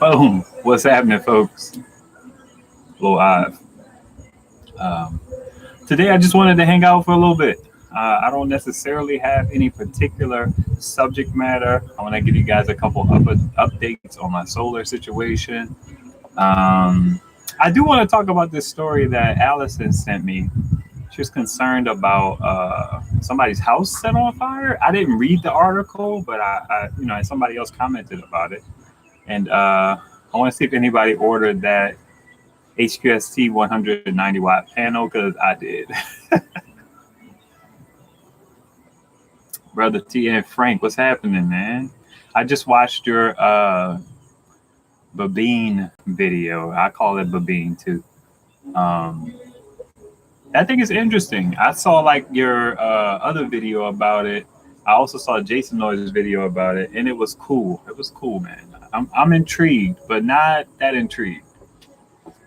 Boom. What's happening, folks? Little Ive. Um, Today, I just wanted to hang out for a little bit. I don't necessarily have any particular subject matter. I want to give you guys a couple updates on my solar situation. Um, I do want to talk about this story that Allison sent me. She was concerned about somebody's house set on fire. I didn't read the article, but somebody else commented about it, and I want to see if anybody ordered that HQST 190-watt panel because I did. Brother T and Frank, what's happening, man? I just watched your Babine video. I call it Babine too. Um, I think it's interesting. I saw like your other video about it. I also saw Jason Noy's video about it, and it was cool. It was cool, man. I'm intrigued, but not that intrigued.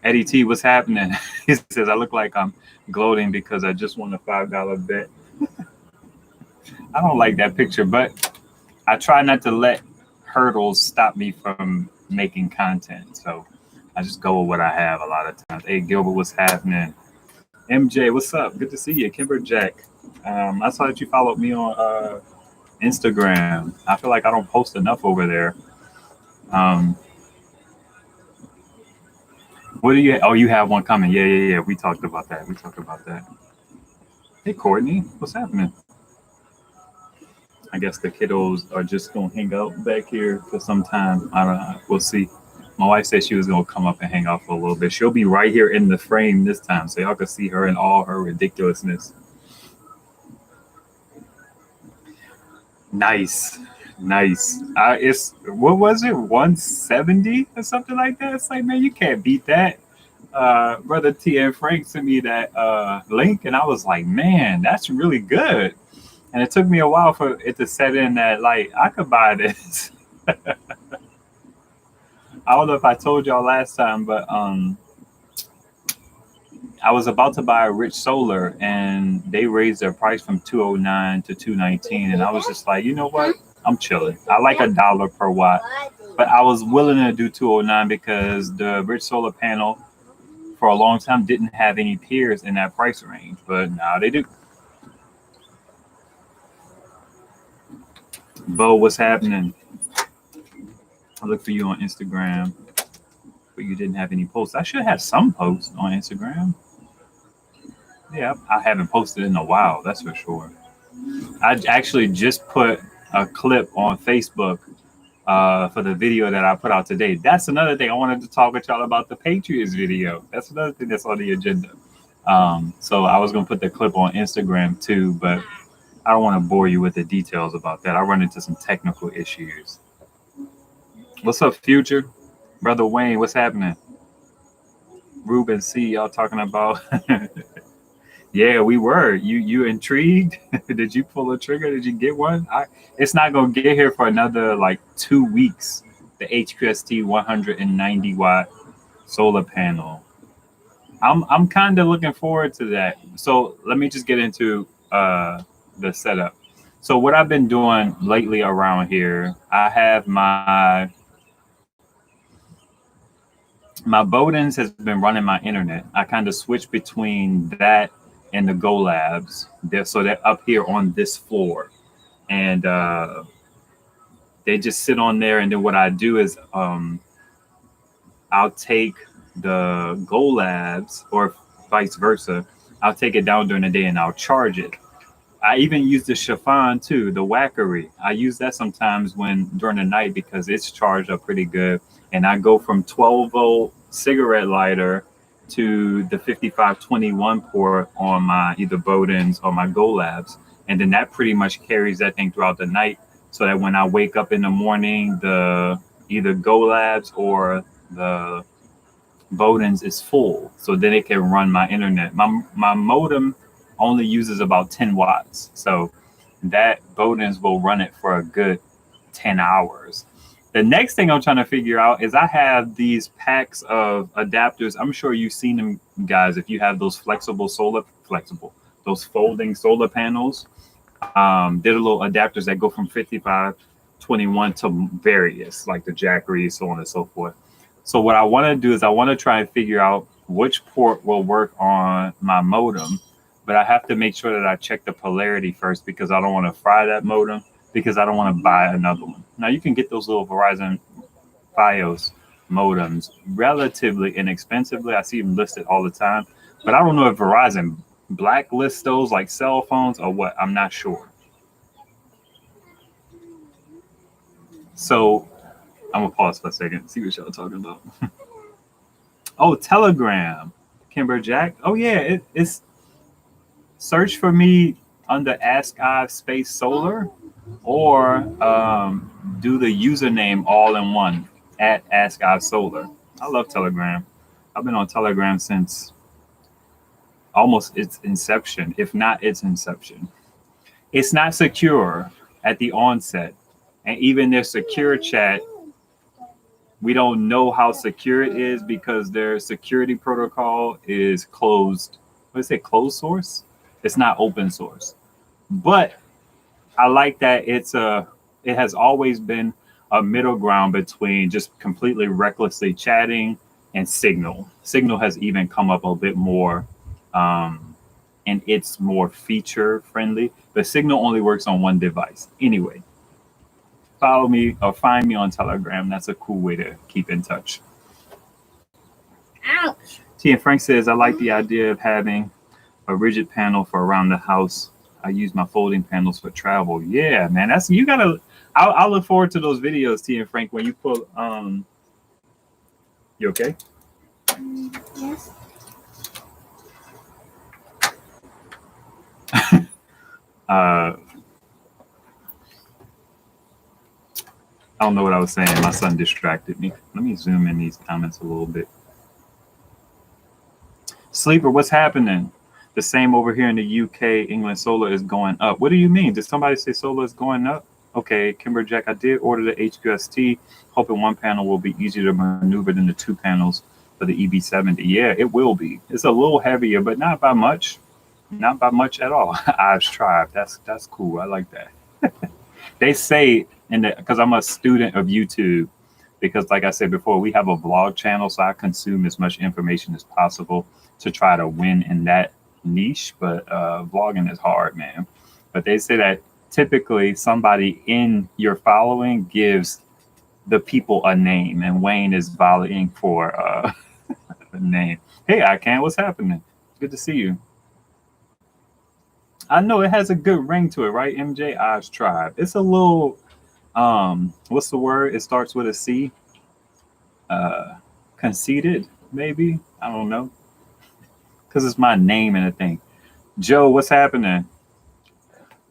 Eddie T, what's happening? He says I look like I'm gloating because I just won a $5 bet. I don't like that picture, but I try not to let hurdles stop me from making content. So I just go with what I have a lot of times. Hey, Gilbert, what's happening? MJ, what's up? Good to see you. Kimber Jack. I saw that you followed me on Instagram. I feel like I don't post enough over there. What do you? Oh, you have one coming. Yeah. We talked about that. Hey, Courtney, what's happening? I guess the kiddos are just gonna hang out back here for some time. I don't know. We'll see. My wife said she was gonna come up and hang out for a little bit. She'll be right here in the frame this time, so y'all can see her in all her ridiculousness. Nice. It's what was it, 170 or something like that? It's like, man, you can't beat that. Brother T and Frank sent me that link, and I was like, man, that's really good. And it took me a while for it to set in that, like, I could buy this. I don't know if I told y'all last time, but I was about to buy a Rich Solar, and they raised their price from 209 to 219, and I was just like, you know what? I'm chilling. I like $1 per watt, but I was willing to do 209 because the Rich Solar panel for a long time didn't have any peers in that price range, but now they do. Bo, what's happening? I looked for you on Instagram, but you didn't have any posts. I should have some posts on Instagram. Yeah, I haven't posted in a while, that's for sure. I actually just put a clip on Facebook for the video that I put out today. That's another thing I wanted to talk with y'all about, the Patriots video. That's another thing that's on the agenda. So I was going to put the clip on Instagram too, but I don't want to bore you with the details about that. I run into some technical issues. What's up, Future? Brother Wayne, what's happening? Ruben C, y'all talking about... Yeah, we were. You intrigued? Did you pull a trigger? Did you get one? It's not gonna get here for another like 2 weeks. The HQST 190-watt solar panel. I'm kind of looking forward to that. So let me just get into the setup. So what I've been doing lately around here, I have my Bodens has been running my internet. I kind of switch between that and the Go Labs. So they're up here on this floor, and they just sit on there. And then what I do is I'll take the Go Labs, or vice versa. I'll take it down during the day and I'll charge it. I even use the chiffon too, the Wackery. I use that sometimes during the night because it's charged up pretty good. And I go from 12-volt cigarette lighter to the 5521 port on my either Bodens or my Go Labs. And then that pretty much carries that thing throughout the night, so that when I wake up in the morning, the either Go Labs or the Bodens is full. So then it can run my internet. My modem only uses about 10 watts. So that Bodens will run it for a good 10 hours. The next thing I'm trying to figure out is I have these packs of adapters. I'm sure you've seen them, guys. If you have those those folding solar panels, they're the little adapters that go from 55 21 to various, like the Jackery, so on and so forth. So what I want to do is I want to try and figure out which port will work on my modem, but I have to make sure that I check the polarity first because I don't want to fry that modem because I don't want to buy another one. Now you can get those little Verizon Fios modems relatively inexpensively. I see them listed all the time, but I don't know if Verizon blacklists those like cell phones or what. I'm not sure. So I'm gonna pause for a second, see what y'all talking about. Oh, Telegram, Kimber Jack. Oh yeah, it's search for me under Ask Ive Space Solar, or do the username all in one at Ask Ive Solar. I love Telegram. I've been on Telegram since almost its inception, if not its inception. It's not secure at the onset, and even their secure chat, we don't know how secure it is because their security protocol is closed. What is it? Closed source? It's not open source. But I like that it has always been a middle ground between just completely recklessly chatting and Signal. Signal has even come up a bit more, and it's more feature friendly. But Signal only works on one device. Anyway, follow me or find me on Telegram. That's a cool way to keep in touch. Ouch. T and Frank says, I like the idea of having a rigid panel for around the house. I use my folding panels for travel. Yeah, man, that's you gotta. I'll look forward to those videos, T and Frank, when you pull. You okay? Yes. I don't know what I was saying. My son distracted me. Let me zoom in these comments a little bit. Sleeper, what's happening? The same over here in the UK. England solar is going up. What do you mean? Did somebody say solar is going up? Okay, Kimber Jack, I did order the HQST, hoping one panel will be easier to maneuver than the two panels for the EB70. Yeah, it will be. It's a little heavier, but not by much. Not by much at all. I've tried. That's cool. I like that. They say, because I'm a student of YouTube, because like I said before, we have a vlog channel, so I consume as much information as possible to try to win in that niche. But vlogging is hard, man. But they say that typically somebody in your following gives the people a name, and Wayne is volleying for a name. Hey, I can. What's happening? Good to see you. I know it has a good ring to it, right? MJ Oz Tribe. It's a little, what's the word? It starts with a C. Conceited, maybe. I don't know. Because it's my name and a thing. Joe, what's happening?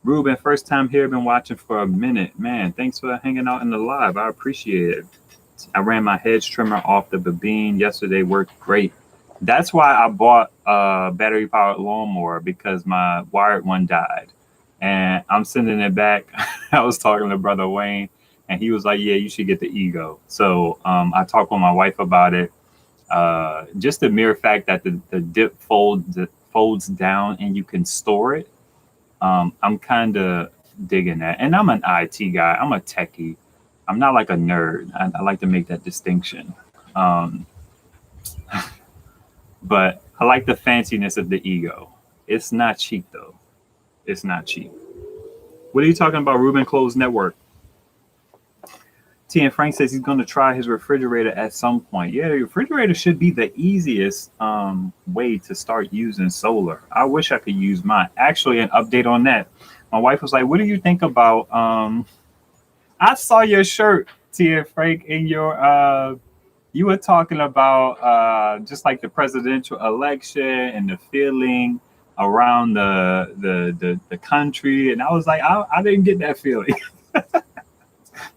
Ruben, first time here, been watching for a minute. Man, thanks for hanging out in the live. I appreciate it. I ran my hedge trimmer off the Babine yesterday. Worked great. That's why I bought a battery powered lawnmower, because my wired one died. And I'm sending it back. I was talking to Brother Wayne, and he was like, yeah, you should get the Ego. So I talked with my wife about it. Just the mere fact that the dip folds down and you can store it. I'm kind of digging that. And I'm an IT guy. I'm a techie. I'm not like a nerd. I like to make that distinction. But I like the fanciness of the Ego. It's not cheap, though. It's not cheap. What are you talking about, Ruben Closed Network? T and Frank says he's going to try his refrigerator at some point. Yeah, the refrigerator should be the easiest way to start using solar. I wish I could use mine. Actually, an update on that. My wife was like, what do you think about... I saw your shirt, T and Frank, in your... you were talking about just like the presidential election and the feeling around the country. And I was like, I didn't get that feeling.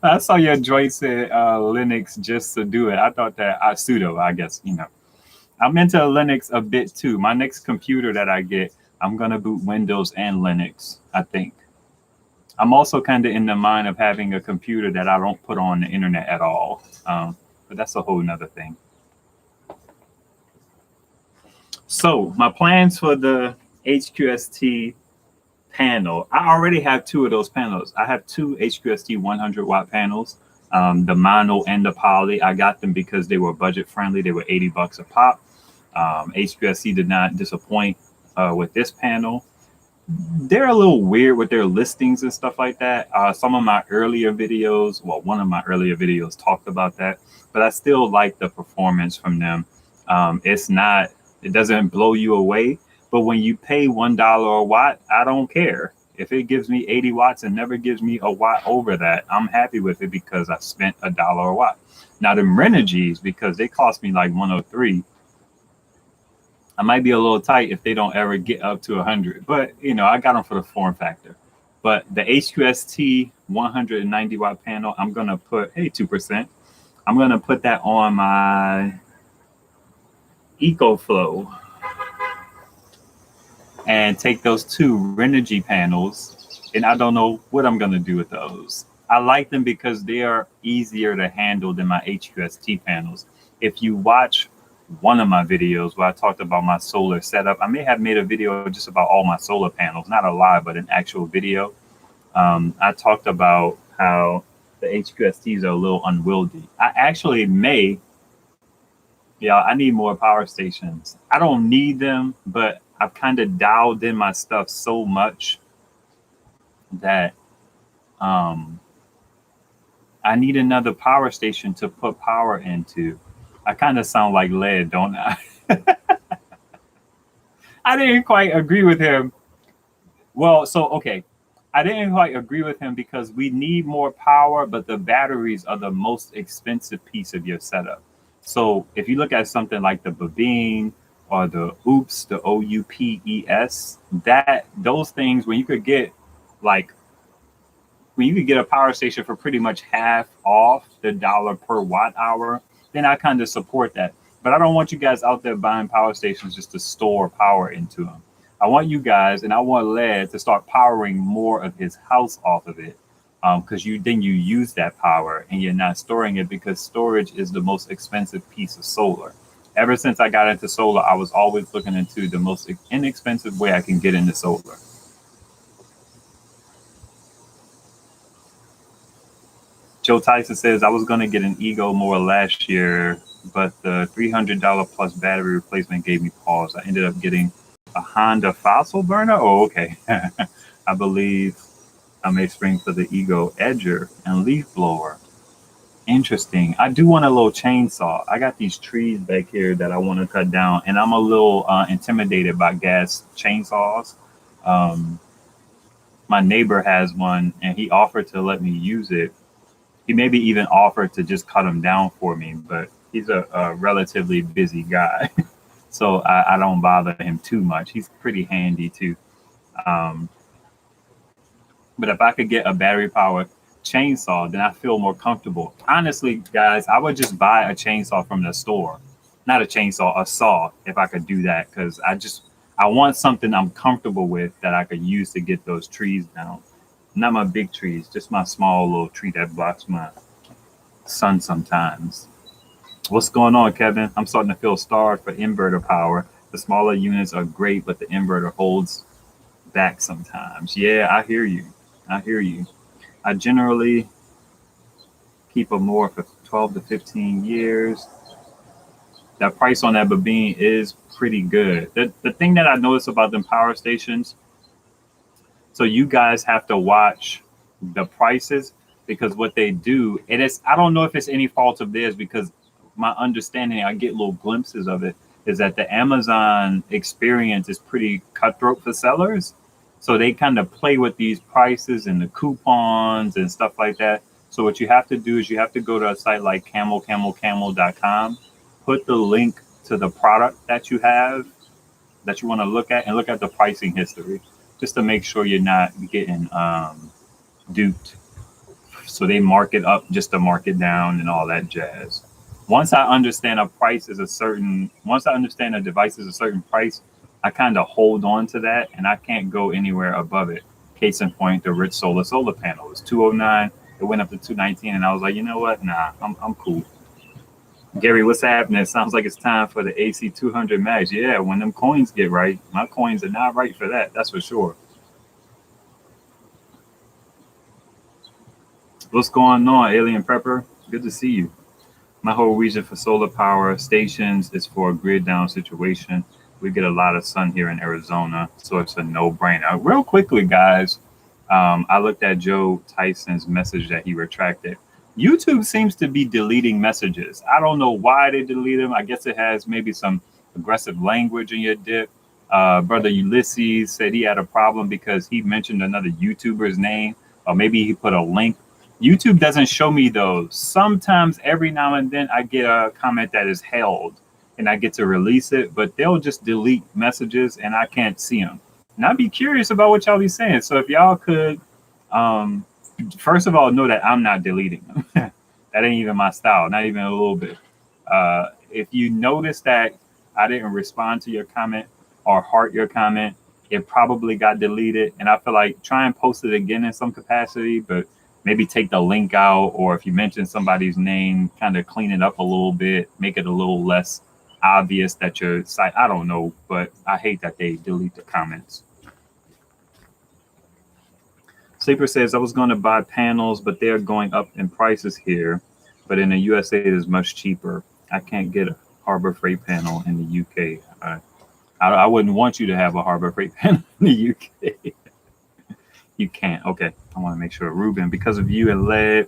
I saw your joints in Linux just to do it. I thought that sudo, I guess, I'm into Linux a bit too. My next computer that I get, I'm going to boot Windows and Linux, I think. I'm also kind of in the mind of having a computer that I don't put on the internet at all. But that's a whole nother thing. So my plans for the HQST panel. I already have two of those panels. I have two HQST 100 watt panels, the mono and the poly. I got them because they were budget friendly. They were $80 a pop. HQST did not disappoint with this panel. They're a little weird with their listings and stuff like that. Some of my earlier videos, well, one of my earlier videos talked about that, but I still like the performance from them. It doesn't blow you away, but when you pay $1 a watt, I don't care. If it gives me 80 watts and never gives me a watt over that, I'm happy with it because I spent $1 a watt. Now the Renogy's, because they cost me like 103, I might be a little tight if they don't ever get up to 100, but I got them for the form factor. But the HQST 190 watt panel, I'm gonna put 2%. I'm gonna put that on my EcoFlow and take those two Renogy panels, and I don't know what I'm gonna do with those. I like them because they are easier to handle than my HQST panels. If you watch one of my videos where I talked about my solar setup, I may have made a video just about all my solar panels, not a live, but an actual video. I talked about how the HQSTs are a little unwieldy. I actually I need more power stations. I don't need them, but I've kind of dialed in my stuff so much that I need another power station to put power into. I kind of sound like Led, don't I? I didn't quite agree with him. Well, okay. I didn't quite agree with him because we need more power, but the batteries are the most expensive piece of your setup. So if you look at something like the Babine or the OUPES, the OUPES, those things, when you could get a power station for pretty much half off the dollar per watt hour, then I kind of support that. But I don't want you guys out there buying power stations just to store power into them. I want you guys, and I want Led to start powering more of his house off of it, because you use that power and you're not storing it, because storage is the most expensive piece of solar. Ever since I got into solar, I was always looking into the most inexpensive way I can get into solar. Joe Tyson says, I was going to get an Ego more last year, but the $300 plus battery replacement gave me pause. I ended up getting a Honda fossil burner. Oh, okay. I believe I may spring for the Ego Edger and leaf blower. Interesting. I do want a little chainsaw. I got these trees back here that I want to cut down, and I'm a little intimidated by gas chainsaws. My neighbor has one, and he offered to let me use it. He maybe even offered to just cut them down for me, but he's a relatively busy guy. So I don't bother him too much. He's pretty handy too. But if I could get a battery powered chainsaw, then I feel more comfortable. Honestly, guys, I would just buy a chainsaw from the store. Not a chainsaw, a saw, if I could do that, because I want something I'm comfortable with that I could use to get those trees down. Not my big trees, just my small little tree that blocks my sun sometimes. What's going on, Kevin? I'm starting to feel starved for inverter power. The smaller units are great, but the inverter holds back sometimes. Yeah, I hear you. I generally keep a more for 12 to 15 years. That price on that Babine is pretty good. The thing that I notice about them power stations, so you guys have to watch the prices, because what they do, I don't know if it's any fault of theirs, because my understanding, I get little glimpses of it, is that the Amazon experience is pretty cutthroat for sellers. So they kind of play with these prices and the coupons and stuff like that. So what you have to do is you have to go to a site like camel.com, put the link to the product that you have, that you want to look at, and look at the pricing history, just to make sure you're not getting duped. So they mark it up just to mark it down and all that jazz. Once I understand a device is a certain price, I kind of hold on to that, and I can't go anywhere above it. Case in point, the Rich solar panel was $209. It went up to $219, and I was like, you know what? Nah, I'm cool. Gary, what's happening? It sounds like it's time for the AC 200 Max. Yeah, when them coins get right. My coins are not right for that. That's for sure. What's going on, Alien Prepper? Good to see you. My whole reason for solar power stations is for a grid down situation. We get a lot of sun here in Arizona, so it's a no brainer. Real quickly, guys, I looked at Joe Tyson's message that he retracted. YouTube seems to be deleting messages. I don't know why they delete them. I guess it has maybe some aggressive language in your dip. Brother Ulysses said he had a problem because he mentioned another YouTuber's name, or maybe he put a link. YouTube doesn't show me those. Sometimes every now and then I get a comment that is held and I get to release it, but they'll just delete messages and I can't see them. And I'd be curious about what y'all be saying. So if y'all could, first of all, know that I'm not deleting them. That ain't even my style, not even a little bit. If you notice that I didn't respond to your comment or heart your comment, it probably got deleted. And I feel like try and post it again in some capacity, but maybe take the link out, or if you mention somebody's name, kind of clean it up a little bit, make it a little less obvious that your site, I don't know, but I hate that they delete the comments. Sleeper says, I was going to buy panels, but they're going up in prices here, but in the USA it is much cheaper. I can't get a Harbor Freight panel in the UK. I wouldn't want you to have a Harbor Freight panel in the UK. You can't. Okay. I want to make sure. Ruben, because of you and lead,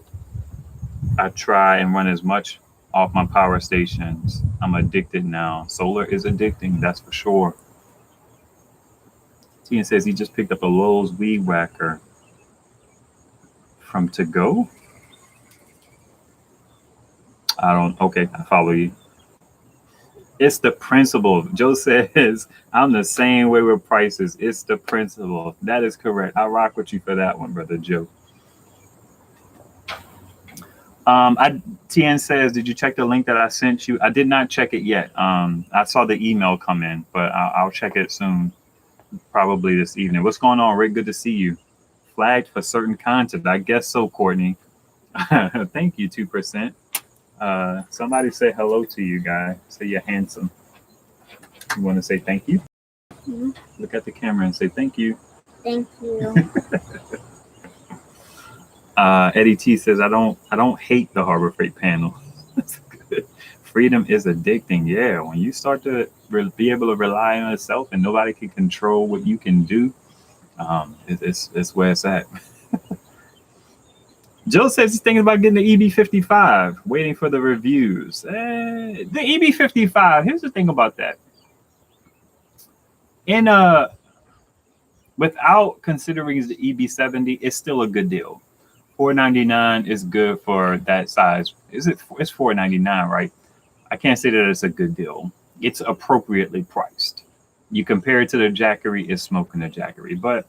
I try and run as much off my power stations. I'm addicted now. Solar is addicting, that's for sure. Tian says he just picked up a Lowe's weed whacker from To Go. Okay, I follow you. It's the principle. Joe says, I'm the same way with prices. It's the principle. That is correct. I rock with you for that one, Brother Joe. TN says, did you check the link that I sent you? I did not check it yet. I saw the email come in, but I'll check it soon, probably this evening. What's going on, Rick? Good to see you. Flagged for certain content. I guess so, Courtney. Thank you, 2%. Somebody say hello to you, guy. Say you're handsome. You want to say thank you? Mm-hmm. Look at the camera and say thank you. Thank you. Eddie T says, I don't hate the Harbor Freight panel. That's good. Freedom is addicting. Yeah, when you start to be able to rely on yourself and nobody can control what you can do, it's where it's at. Joe says he's thinking about getting the EB55, waiting for the reviews. The EB55, here's the thing about that. Without considering the EB70, it's still a good deal. $499 is good for that size. It's $499, right? I can't say that it's a good deal. It's appropriately priced. You compare it to the Jackery, it's smoking the Jackery. But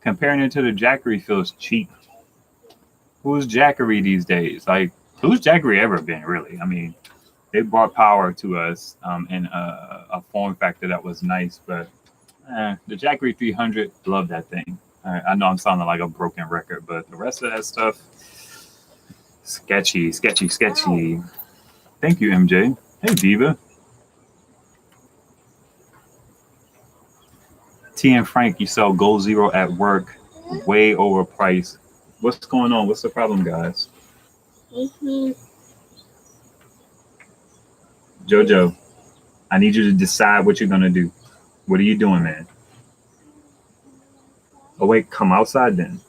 comparing it to the Jackery feels cheap. Who's Jackery these days? Like, who's Jackery ever been, really? I mean, they brought power to us in a form factor that was nice, but the Jackery 300, love that thing. I know I'm sounding like a broken record, but the rest of that stuff, sketchy. Thank you, MJ. Hey, Diva. T and Frank, you sell Gold Zero at work, way overpriced. What's going on? What's the problem, guys? Jojo, I need you to decide what you're going to do. What are you doing, man? Oh, wait, come outside then.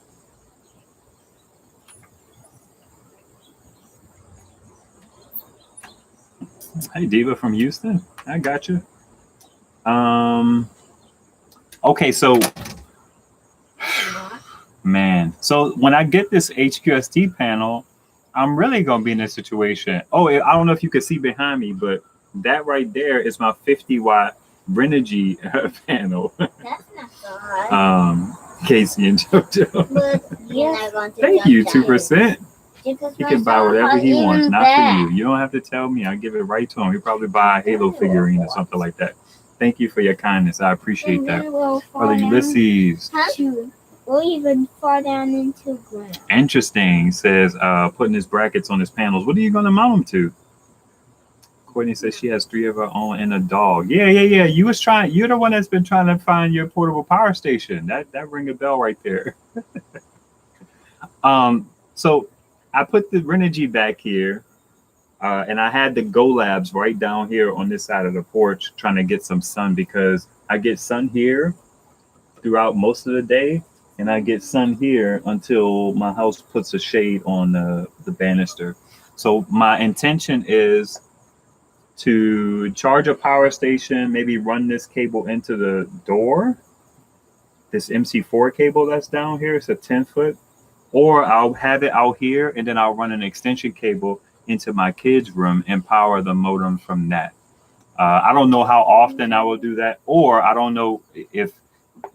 Hey, Diva from Houston. I got you. Okay, so man, so when I get this HQST panel, I'm really gonna be in a situation. Oh, I don't know if you can see behind me, but that right there is my 50-watt Renogy panel. That's not so hard. Casey and JoJo. But you're not going to Thank you, 2%. He can buy whatever he wants, even not that. for you. You don't have to tell me. I give it right to him. He probably buy a Halo figurine or something like that. Thank you for your kindness. I appreciate And that. then we'll fall Brother down Ulysses. We'll even fall down into ground. Interesting. Says putting his brackets on his panels. What are you going to mount them to? Courtney says she has 3 of her own and a dog. Yeah. You're the one that's been trying to find your portable power station. That ring a bell right there. So I put the Renogy back here, and I had the Go Labs right down here on this side of the porch, trying to get some sun because I get sun here throughout most of the day, and I get sun here until my house puts a shade on the banister. So my intention is to charge a power station, maybe run this cable into the door, this MC4 cable that's down here. It's a 10-foot, or I'll have it out here and then I'll run an extension cable into my kids' room and power the modem from that. I don't know how often I will do that, or I don't know if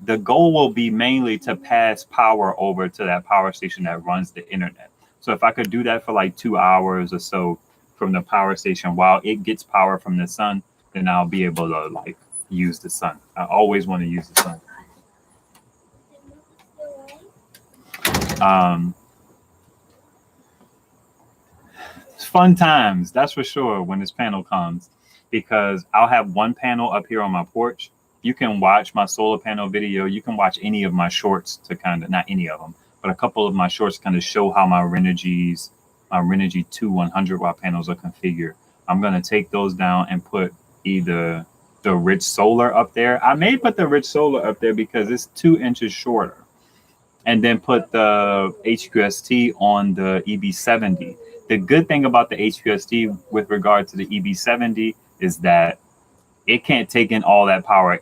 the goal will be mainly to pass power over to that power station that runs the internet. So if I could do that for like 2 hours or so from the power station while it gets power from the sun, then I'll be able to like use the sun. I always want to use the sun. It's fun times, that's for sure, when this panel comes, because I'll have one panel up here on my porch. You can watch my solar panel video. You can watch any of my shorts to kind of, not any of them, but a couple of my shorts kind of show how my Renogy 2 100-watt panels are configured. I'm going to take those down and put either the Rich Solar up there. I may put the Rich Solar up there because it's 2 inches shorter. And then put the HQST on the EB70. The good thing about the HQST with regard to the EB70 is that it can't take in all that power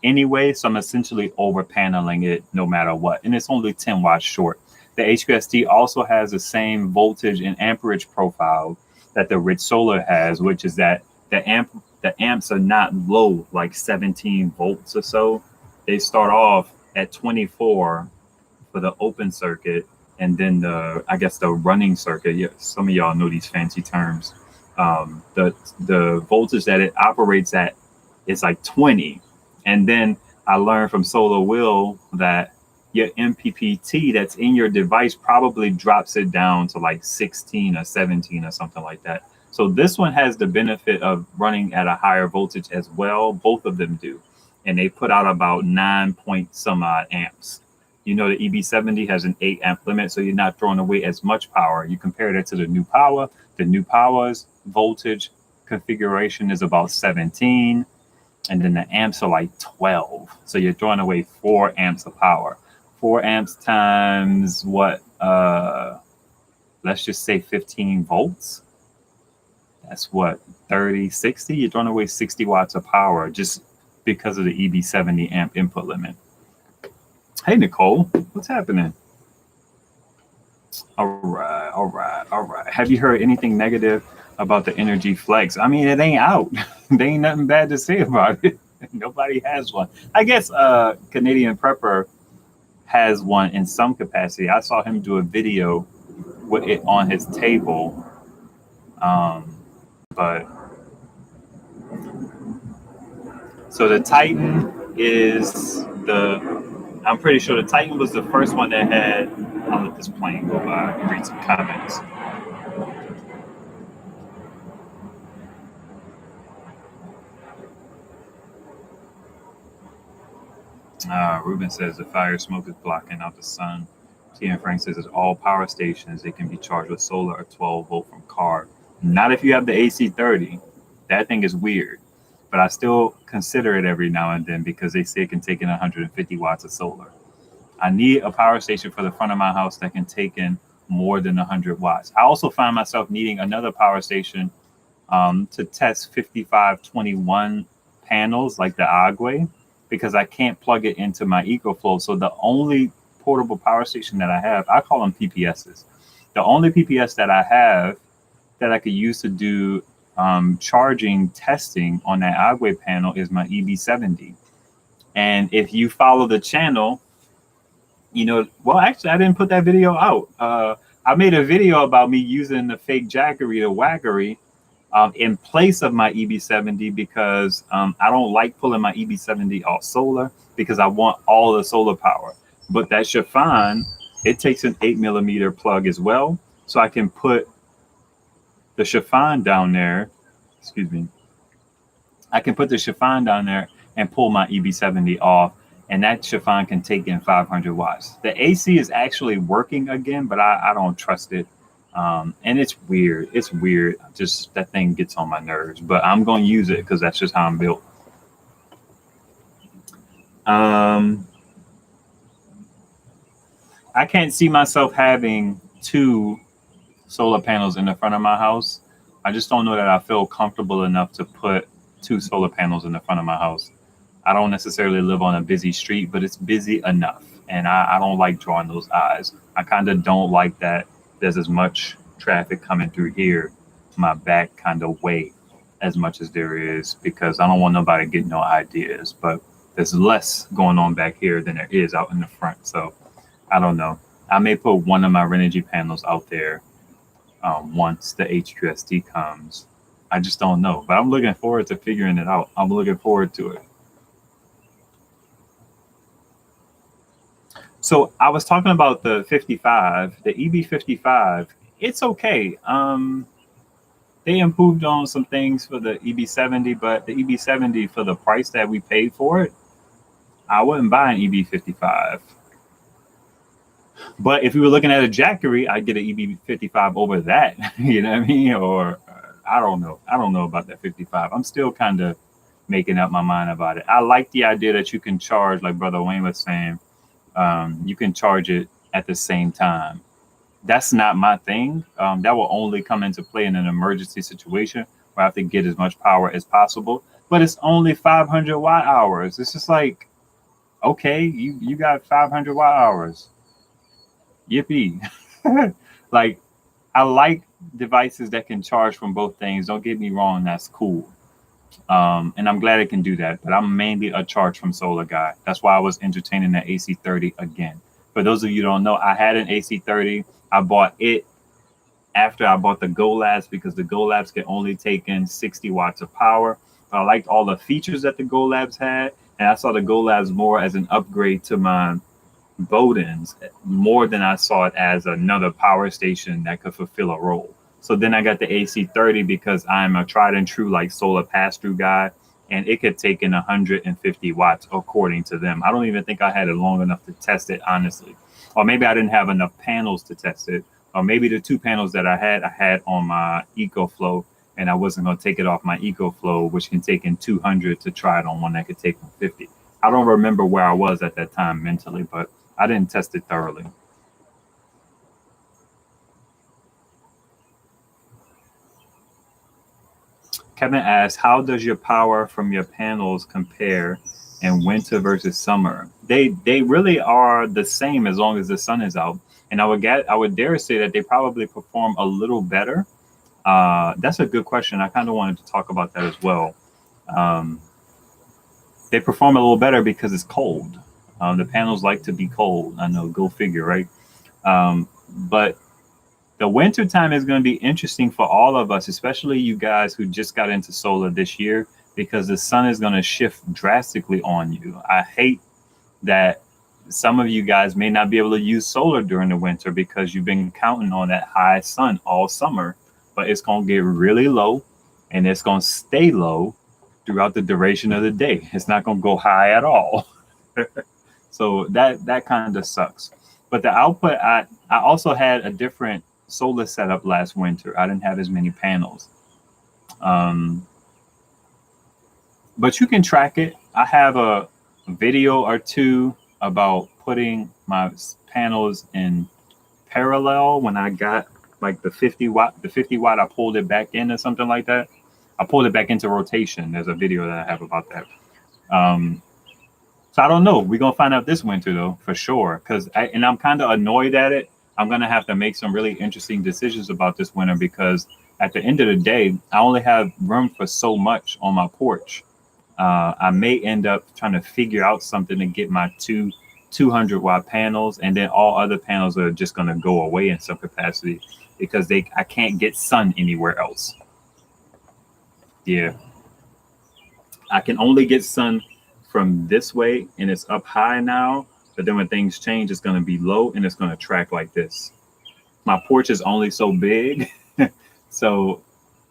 anyway, so I'm essentially over paneling it no matter what, and it's only 10 watts short. The HQST also has the same voltage and amperage profile that the Rich Solar has, which is that the amps are not low, like 17 volts or so. They start off at 24 for the open circuit, and then the running circuit. Yeah, some of y'all know these fancy terms. The voltage that it operates at is like 20. And then I learned from Solar Will that your MPPT that's in your device probably drops it down to like 16 or 17 or something like that. So this one has the benefit of running at a higher voltage as well. Both of them do. And they put out about 9 point some odd amps. You know, the EB70 has an 8 amp limit, so you're not throwing away as much power. You compare that to the New Power. The New Power's voltage configuration is about 17. And then the amps are like 12. So you're throwing away 4 amps of power. 4 amps times what? Let's just say 15 volts. That's what? 30, 60? You're throwing away 60 watts of power just because of the EB70 amp input limit. Hey, Nicole, what's happening? All right. Have you heard anything negative about the Energy Flex? I mean, it ain't out. There ain't nothing bad to say about it. Nobody has one. I guess Canadian Prepper has one in some capacity. I saw him do a video with it on his table. But so the Titan is I'm pretty sure the Titan was the first one that had, I'll let this plane go by and read some comments. Ruben says the fire smoke is blocking out the sun. T.N. Frank says it's all power stations. They can be charged with solar or 12 volt from car. Not if you have the AC30. That thing is weird. But I still consider it every now and then because they say it can take in 150 watts of solar. I need a power station for the front of my house that can take in more than 100 watts. I also find myself needing another power station to test 5521 panels like the Agwe, because I can't plug it into my EcoFlow. So the only portable power station that I have, I call them PPSs. The only PPS that I have that I could use to do charging testing on that Agwe panel is my EB70. And if you follow the channel, you know, well, actually, I didn't put that video out. I made a video about me using the fake Jackery, the Wackery, in place of my EB70 because I don't like pulling my EB70 off solar because I want all the solar power. But that Chiffon, it takes an 8mm plug as well. So I can put the Chiffon down there. Excuse me. I can put the Chiffon down there and pull my EB70 off. And that Chiffon can take in 500 watts. The AC is actually working again, but I don't trust it And it's weird. It's weird. Just that thing gets on my nerves, but I'm going to use it because that's just how I'm built. I can't see myself having 2 solar panels in the front of my house. I just don't know that I feel comfortable enough to put 2 solar panels in the front of my house. I don't necessarily live on a busy street, but it's busy enough. And I don't like drawing those eyes. I kind of don't like that there's as much traffic coming through here, my back kind of way, as much as there is, because I don't want nobody getting no ideas. But there's less going on back here than there is out in the front. So I don't know. I may put one of my Renogy panels out there once the HQST comes. I just don't know. But I'm looking forward to figuring it out. I'm looking forward to it. So I was talking about the 55, the EB55. It's okay. They improved on some things for the EB70, but the EB70, for the price that we paid for it, I wouldn't buy an EB55. But if we were looking at a Jackery, I'd get an EB55 over that. You know what I mean? Or I don't know. I don't know about that 55. I'm still kind of making up my mind about it. I like the idea that you can charge, like Brother Wayne was saying, you can charge it at the same time. That's not my thing. That will only come into play in an emergency situation where I have to get as much power as possible. But it's only 500 watt hours. It's just like, okay, you got 500 watt hours. Yippee. Like, I like devices that can charge from both things. Don't get me wrong, that's cool. And I'm glad it can do that, but I'm mainly a charge from solar guy. That's why I was entertaining the AC30 again. For those of you who don't know, I had an AC30. I bought it after I bought the Go Labs because the Go Labs can only take in 60 watts of power. But I liked all the features that the Go Labs had, and I saw the Go Labs more as an upgrade to my Bodens more than I saw it as another power station that could fulfill a role. So then I got the AC30 because I'm a tried and true like solar pass-through guy, and it could take in 150 watts according to them. I don't even think I had it long enough to test it, honestly. Or maybe I didn't have enough panels to test it. Or maybe the 2 panels that I had on my EcoFlow, and I wasn't going to take it off my EcoFlow, which can take in 200 to try it on one that could take in 50. I don't remember where I was at that time mentally, but I didn't test it thoroughly. Kevin asks, how does your power from your panels compare in winter versus summer? They really are the same as long as the sun is out. And I would dare say that they probably perform a little better. That's a good question. I kind of wanted to talk about that as well. They perform a little better because it's cold. The panels like to be cold. I know, go figure, right? But the winter time is going to be interesting for all of us, especially you guys who just got into solar this year, because the sun is going to shift drastically on you. I hate that some of you guys may not be able to use solar during the winter because you've been counting on that high sun all summer, but it's going to get really low and it's going to stay low throughout the duration of the day. It's not going to go high at all. So that kind of sucks. But the output, I also had a different solar setup last winter. I didn't have as many panels. But you can track it. I have a video or 2 about putting my panels in parallel. When I got like the 50 watt, I pulled it back in or something like that. I pulled it back into rotation. There's a video that I have about that. So I don't know. We're going to find out this winter, though, for sure. And I'm kind of annoyed at it. I'm going to have to make some really interesting decisions about this winter because at the end of the day, I only have room for so much on my porch. I may end up trying to figure out something to get my 200 watt panels, and then all other panels are just going to go away in some capacity because I can't get sun anywhere else. Yeah. I can only get sun from this way, and it's up high now. But then when things change, it's going to be low and it's going to track like this. My porch is only so big. So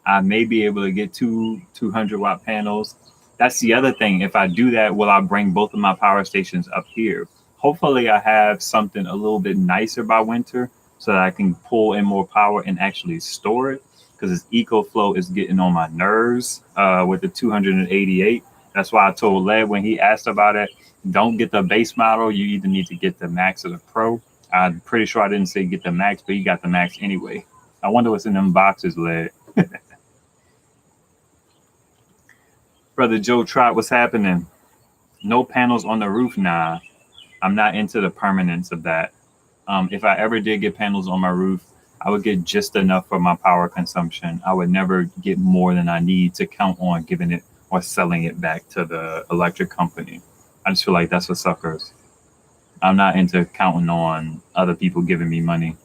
I may be able to get 200 watt panels. That's the other thing. If I do that, will I bring both of my power stations up here? Hopefully I have something a little bit nicer by winter so that I can pull in more power and actually store it. Because this EcoFlow is getting on my nerves with the 288. That's why I told Led when he asked about it, don't get the base model. You either need to get the Max or the Pro. I'm pretty sure I didn't say get the Max, but you got the Max anyway. I wonder what's in them boxes, Led. Brother Joe Trot, what's happening? No panels on the roof, nah. I'm not into the permanence of that. If I ever did get panels on my roof, I would get just enough for my power consumption. I would never get more than I need to count on giving it or selling it back to the electric company. I just feel like that's for suckers. I'm not into counting on other people giving me money,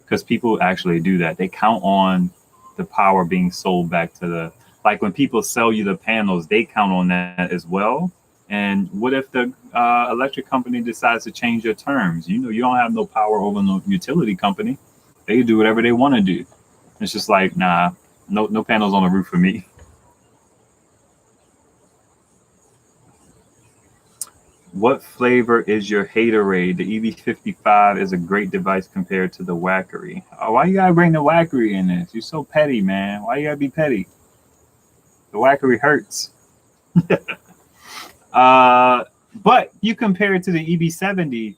because people actually do that. They count on the power being sold back to the, like when people sell you the panels, they count on that as well. And what if the electric company decides to change their terms? You know, you don't have no power over no utility company. They do whatever they want to do. It's just like, nah, no panels on the roof for me. What flavor is your Haterade? The EV55 is a great device compared to the Wackery. Oh, why you gotta bring the Wackery in this? You're so petty, man. Why you gotta be petty? The Wackery hurts. But you compare it to the EB70,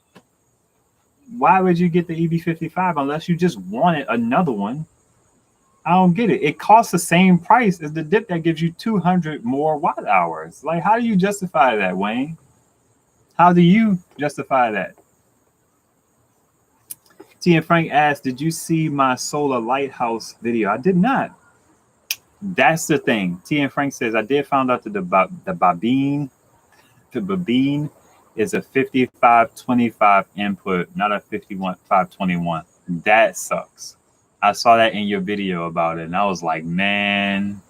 why would you get the EB55 unless you just wanted another one? I don't get it. It costs the same price as the dip that gives you 200 more watt hours. Like, how do you justify that, Wayne? How do you justify that? T and Frank asked, did you see my solar lighthouse video? I did not. That's the thing. T and Frank says, I did find out that the Babine is a 5525 input, not a 521. That sucks. I saw that in your video about it, and I was like, man.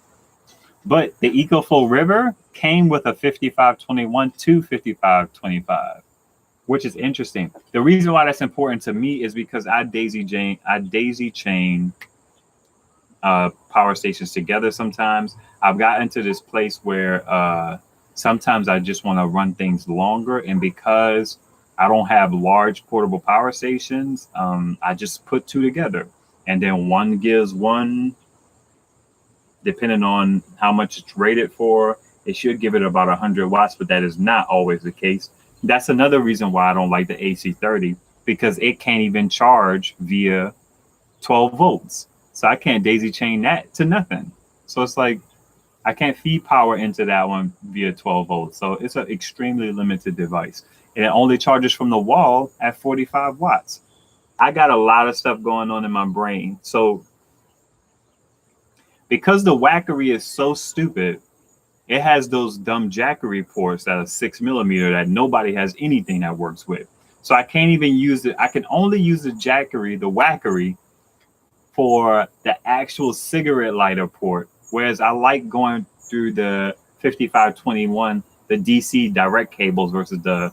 But the EcoFlow River came with a 5521 to 5525, which is interesting. The reason why that's important to me is because I daisy chain power stations together sometimes. I've gotten to this place where sometimes I just want to run things longer, and because I don't have large portable power stations, I just put two together, and then one gives one, depending on how much it's rated for, it should give it about 100 watts, but that is not always the case. That's another reason why I don't like the AC30, because it can't even charge via 12 volts. So I can't daisy chain that to nothing. So it's like, I can't feed power into that one via 12 volts. So it's an extremely limited device. And it only charges from the wall at 45 watts. I got a lot of stuff going on in my brain. So because the Wackery is so stupid, it has those dumb Jackery ports that are 6mm that nobody has anything that works with. So I can't even use it. I can only use the Wackery, for the actual cigarette lighter port. Whereas I like going through the 5521, the DC direct cables versus the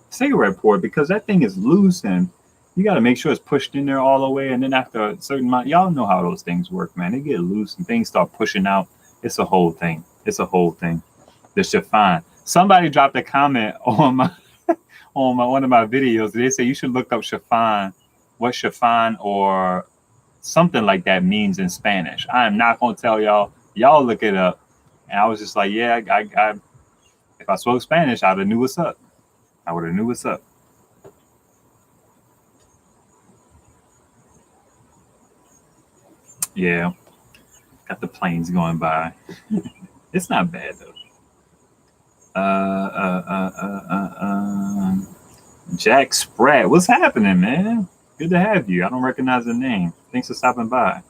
cigarette port, because that thing is loose and you got to make sure it's pushed in there all the way. And then after a certain amount, y'all know how those things work, man. They get loose and things start pushing out. It's a whole thing. It's a whole thing. The chiffon. Somebody dropped a comment on my one of my videos. They say you should look up chiffon, what chiffon or something like that means in Spanish. I am not going to tell y'all. Y'all look it up. And I was just like, yeah, I if I spoke Spanish, I'd have knew what's up. I would have knew what's up. Yeah. Got the planes going by. It's not bad though. Jack Spratt, what's happening, man? Good to have you. I don't recognize the name. Thanks for stopping by.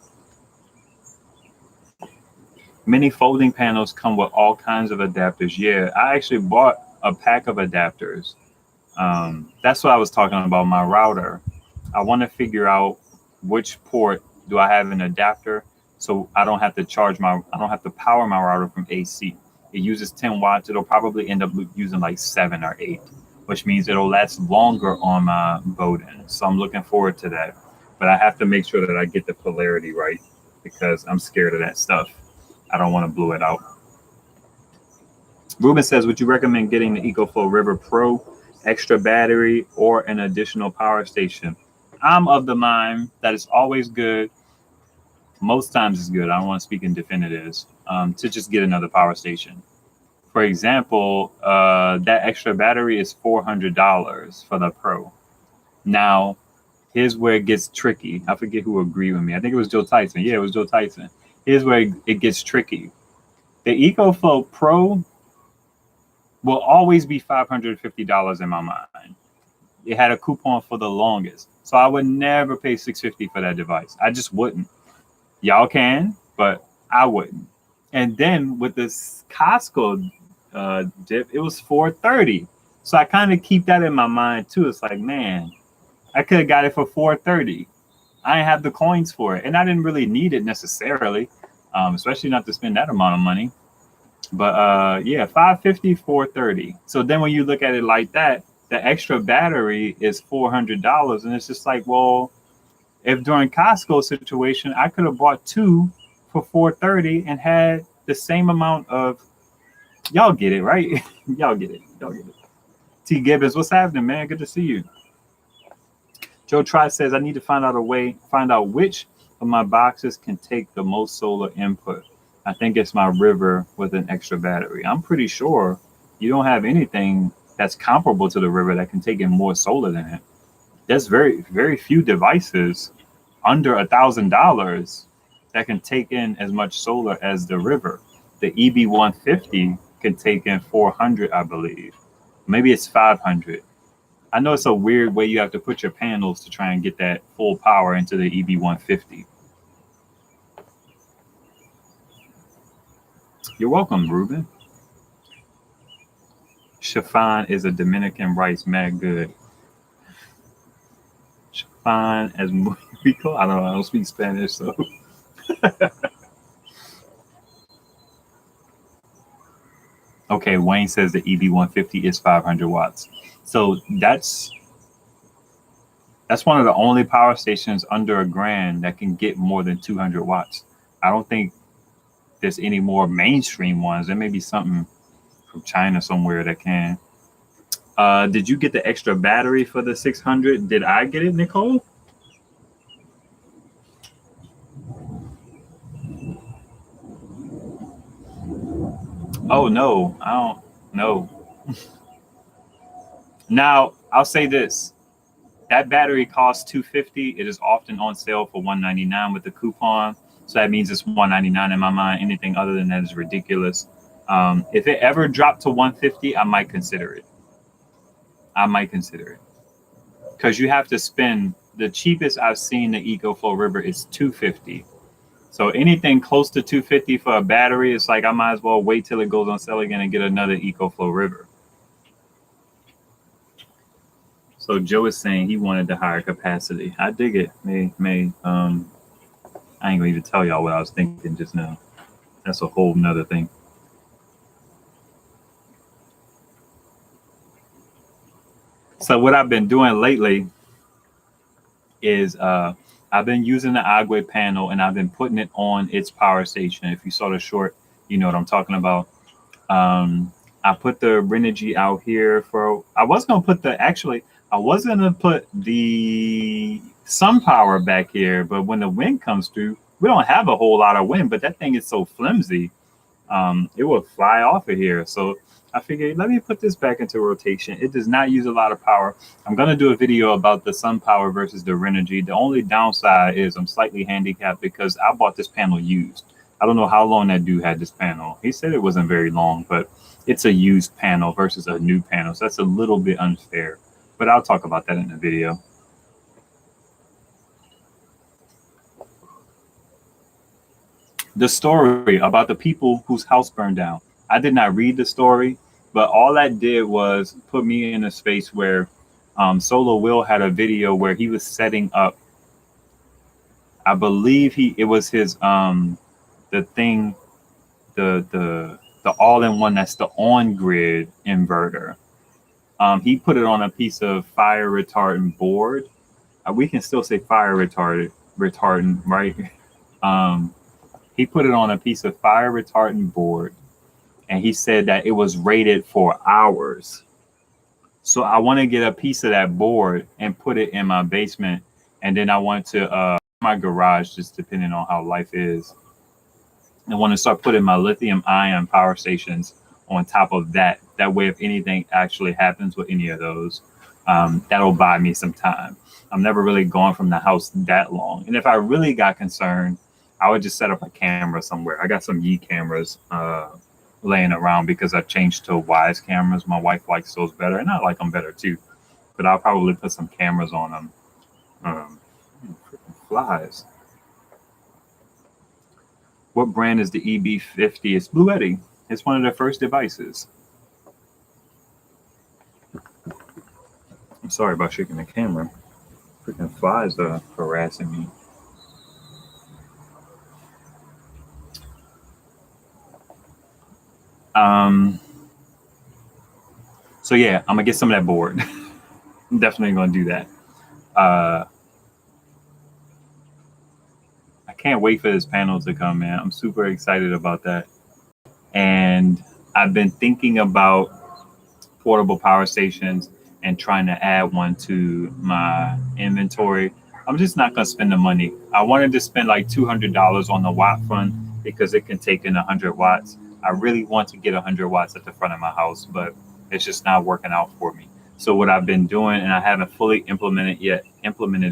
Many folding panels come with all kinds of adapters. Yeah, I actually bought a pack of adapters. That's what I was talking about, my router. I want to figure out which port do I have an adapter so I don't have to power my router from AC. It uses 10 watts. It'll probably end up using like 7 or 8, which means it'll last longer on my Bowden. So I'm looking forward to that. But I have to make sure that I get the polarity right, because I'm scared of that stuff. I don't want to blow it out. Ruben says, would you recommend getting the EcoFlow River Pro, extra battery, or an additional power station? I'm of the mind that it's always good. Most times it's good. I don't want to speak in definitives. To just get another power station. For example, that extra battery is $400 for the Pro. Now, here's where it gets tricky. I forget who agreed with me. I think it was Joe Tyson. Yeah, it was Joe Tyson. Here's where it gets tricky. The EcoFlow Pro will always be $550 in my mind. It had a coupon for the longest. So I would never pay $650 for that device. I just wouldn't. Y'all can, but I wouldn't. And then with this Costco dip, it was $430. So I kind of keep that in my mind too. It's like, man, I could have got it for $430. I didn't have the coins for it, and I didn't really need it necessarily, especially not to spend that amount of money. But yeah, $550, $430. So then when you look at it like that, the extra battery is $400, and it's just like, well, if during Costco situation, I could have bought two for $430 and had the same amount of, y'all get it, right? Y'all get it. T. Gibbons, what's happening, man? Good to see you. Joe Tri says, I need to find out which of my boxes can take the most solar input. I think it's my River with an extra battery. I'm pretty sure you don't have anything that's comparable to the River that can take in more solar than it. There's very, very few devices under $1,000 that can take in as much solar as the River. The EB150 can take in 400, I believe. Maybe it's 500. I know it's a weird way you have to put your panels to try and get that full power into the EB150. You're welcome, Ruben. Chiffon is a Dominican rice, mad good. Chiffon as we call. I don't speak Spanish, so. Okay, Wayne says the EB150 is 500 watts. So that's one of the only power stations under $1,000 that can get more than 200 watts. I don't think there's any more mainstream ones. There may be something from China somewhere that can. Did you get the extra battery for the 600? Did I get it, Nicole? Oh, no, I don't know. Now, I'll say this. That battery costs $250. It is often on sale for $199 with the coupon. So that means it's $199 in my mind. Anything other than that is ridiculous. If it ever dropped to $150, I might consider it. Because you have to spend, the cheapest I've seen the EcoFlow River is $250. So anything close to $250 for a battery, it's like I might as well wait till it goes on sale again and get another EcoFlow River. So Joe is saying he wanted the higher capacity. I dig it. I ain't gonna even tell y'all what I was thinking just now. That's a whole nother thing. So what I've been doing lately is I've been using the Agua panel and I've been putting it on its power station. If you saw the short, you know what I'm talking about. I put the Renogy out here I was gonna put the sun power back here, but when the wind comes through, we don't have a whole lot of wind, but that thing is so flimsy, it will fly off of here. So I figured, let me put this back into rotation. It does not use a lot of power. I'm going to do a video about the sun power versus the Renogy. The only downside is I'm slightly handicapped because I bought this panel used. I don't know how long that dude had this panel. He said it wasn't very long, but it's a used panel versus a new panel. So that's a little bit unfair, but I'll talk about that in the video. The story about the people whose house burned down. I did not read the story, but all that did was put me in a space where Solo Will had a video where he was setting up. I believe it was his the thing, the all-in-one, that's the on-grid inverter. He put it on a piece of fire retardant board. We can still say fire retardant, right? He put it on a piece of fire retardant board, and he said that it was rated for hours. So I want to get a piece of that board and put it in my basement And then I want to my garage, just depending on how life is. I want to start putting my lithium ion power stations on top of that. That way, if anything actually happens with any of those, that'll buy me some time. I'm never really gone from the house that long. And if I really got concerned, I would just set up a camera somewhere. I got some Yi cameras laying around because I changed to Wise cameras. My wife likes those better, and I like them better too. But I'll probably put some cameras on them. Freaking flies. What brand is the EB50? It's Bluetti. It's one of their first devices. I'm sorry about shaking the camera. Freaking flies are harassing me. So yeah, I'm gonna get some of that board. I'm definitely gonna do that. I can't wait for this panel to come, man. I'm super excited about that. And I've been thinking about portable power stations and trying to add one to my inventory. I'm just not gonna spend the money. I wanted to spend like $200 on the watt fund because it can take in 100 watts. I really want to get 100 watts at the front of my house, but it's just not working out for me. So what I've been doing, and I haven't fully implemented